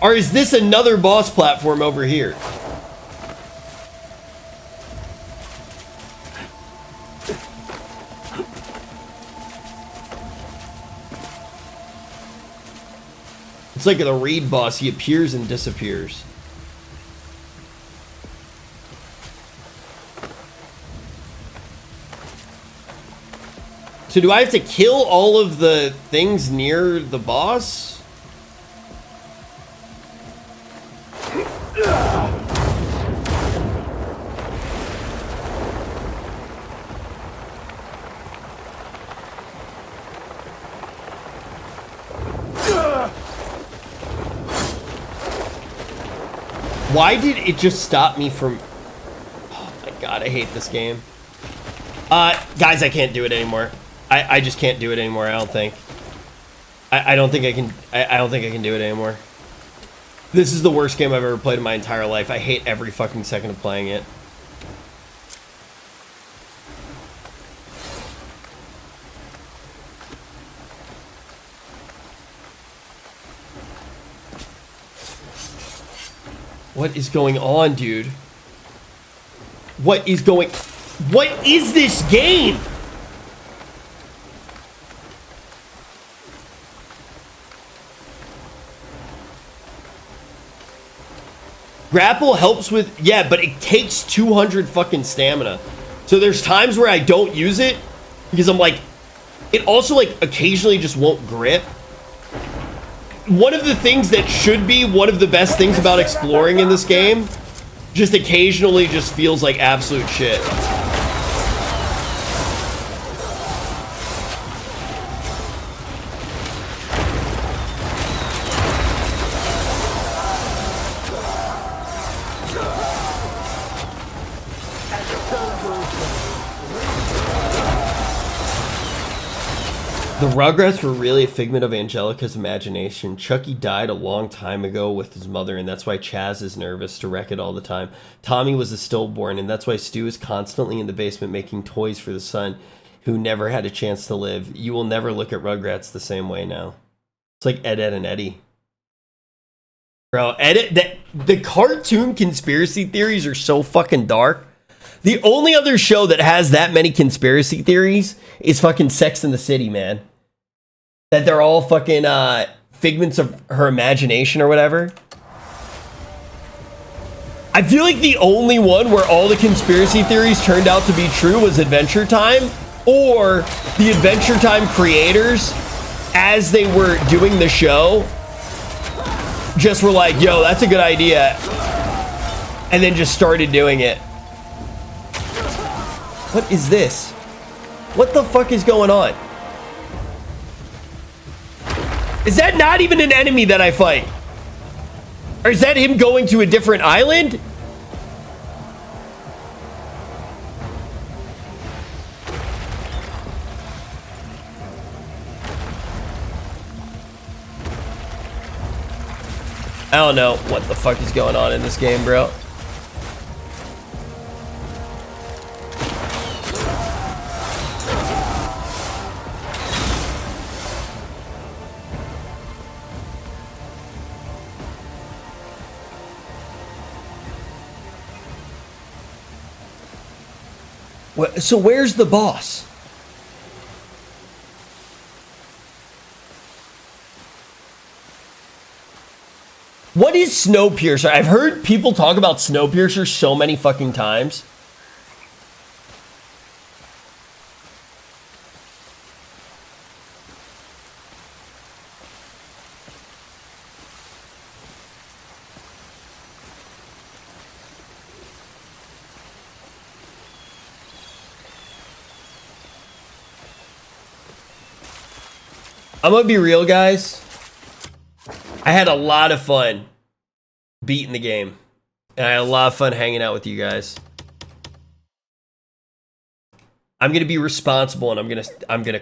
A: Or is this another boss platform over here? It's like the Reed boss, he appears and disappears. So do I have to kill all of the things near the boss? Why did it just stop me from... Oh my god, I hate this game. Guys, I can't do it anymore. I just can't do it anymore, I don't think. I don't think I can... I don't think I can do it anymore. This is the worst game I've ever played in my entire life. I hate every fucking second of playing it. What is going on, dude? What is going... What is this game? Grapple helps with... Yeah, but it takes 200 fucking stamina. So there's times where I don't use it because I'm like... It also, like, occasionally just won't grip. One of the things that should be one of the best things about exploring in this game just occasionally just feels like absolute shit. The Rugrats were really a figment of Angelica's imagination. Chucky died a long time ago with his mother, and that's why Chaz is nervous to wreck it all the time. Tommy was a stillborn, and that's why Stu is constantly in the basement making toys for the son who never had a chance to live. You will never look at Rugrats the same way now. It's like Ed, Ed, and Eddie. Bro, the cartoon conspiracy theories are so fucking dark. The only other show that has that many conspiracy theories is fucking Sex and the City, man. That they're all fucking figments of her imagination or whatever. I feel like the only one where all the conspiracy theories turned out to be true was Adventure Time, or the Adventure Time creators, as they were doing the show, just were like, yo, that's a good idea, and then just started doing it. What is this? What the fuck is going on? Is that not even an enemy that I fight? Or is that him going to a different island? I don't know what the fuck is going on in this game, bro. So where's the boss? What is Snowpiercer? I've heard people talk about Snowpiercer so many fucking times. I'm gonna be real, guys. I had a lot of fun beating the game, and I had a lot of fun hanging out with you guys. I'm gonna be responsible, and I'm gonna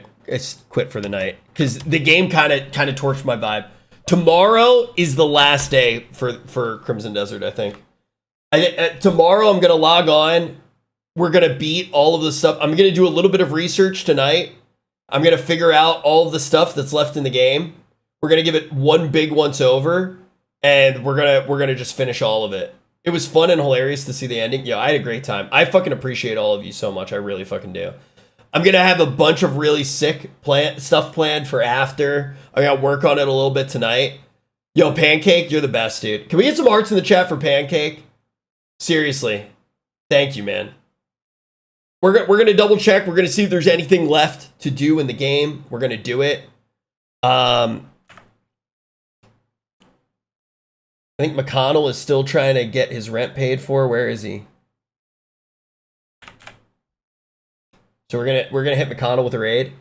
A: quit for the night because the game kind of torched my vibe. Tomorrow is the last day for Crimson Desert. I think. Tomorrow I'm gonna log on. We're gonna beat all of the stuff. I'm gonna do a little bit of research tonight. I'm going to figure out all of the stuff that's left in the game. We're going to give it one big once over, and we're going to just finish all of it. It was fun and hilarious to see the ending. Yo, I had a great time. I fucking appreciate all of you so much. I really fucking do. I'm going to have a bunch of really sick stuff planned for after. I'm going to work on it a little bit tonight. Yo, Pancake, you're the best, dude. Can we get some hearts in the chat for Pancake? Seriously. Thank you, man. We're going to double check. We're going to see if there's anything left to do in the game. We're going to do it. I think McConnell is still trying to get his rent paid for. Where is he? So we're gonna hit McConnell with a raid.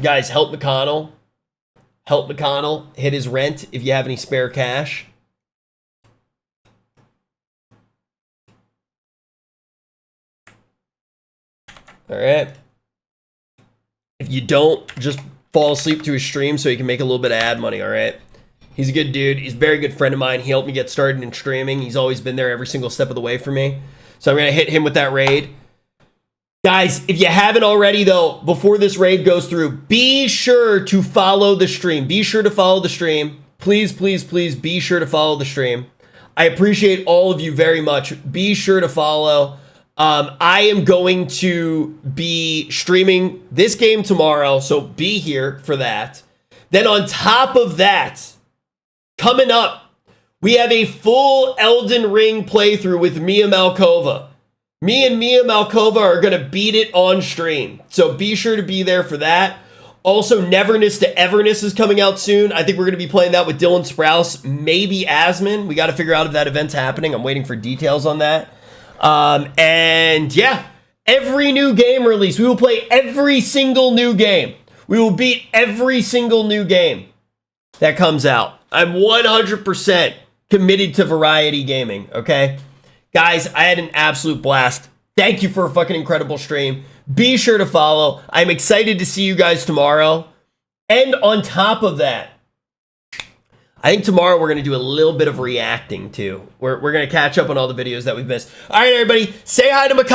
A: Guys, help McConnell. Help McConnell hit his rent if you have any spare cash. All right. If you don't, just fall asleep to his stream so he can make a little bit of ad money, all right? He's a good dude. He's a very good friend of mine. He helped me get started in streaming. He's always been there every single step of the way for me. So I'm going to hit him with that raid. Guys, if you haven't already, though, before this raid goes through, be sure to follow the stream. Be sure to follow the stream. Please, please, please be sure to follow the stream. I appreciate all of you very much. Be sure to follow. I am going to be streaming this game tomorrow, so be here for that. Then on top of that, coming up, we have a full Elden Ring playthrough with Mia Malkova. Me and Mia Malkova are going to beat it on stream, so be sure to be there for that. Also, Neverness to Everness is coming out soon. I think we're going to be playing that with Dylan Sprouse, maybe Asman. We got to figure out if that event's happening. I'm waiting for details on that. And yeah, every new game release, we will play every single new game. We will beat every single new game that comes out. I'm 100% committed to variety gaming, okay? Guys, I had an absolute blast. Thank you for a fucking incredible stream. Be sure to follow. I'm excited to see you guys tomorrow. And on top of that, I think tomorrow we're going to do a little bit of reacting too. We're going to catch up on all the videos that we've missed. All right, everybody, say hi to Makai.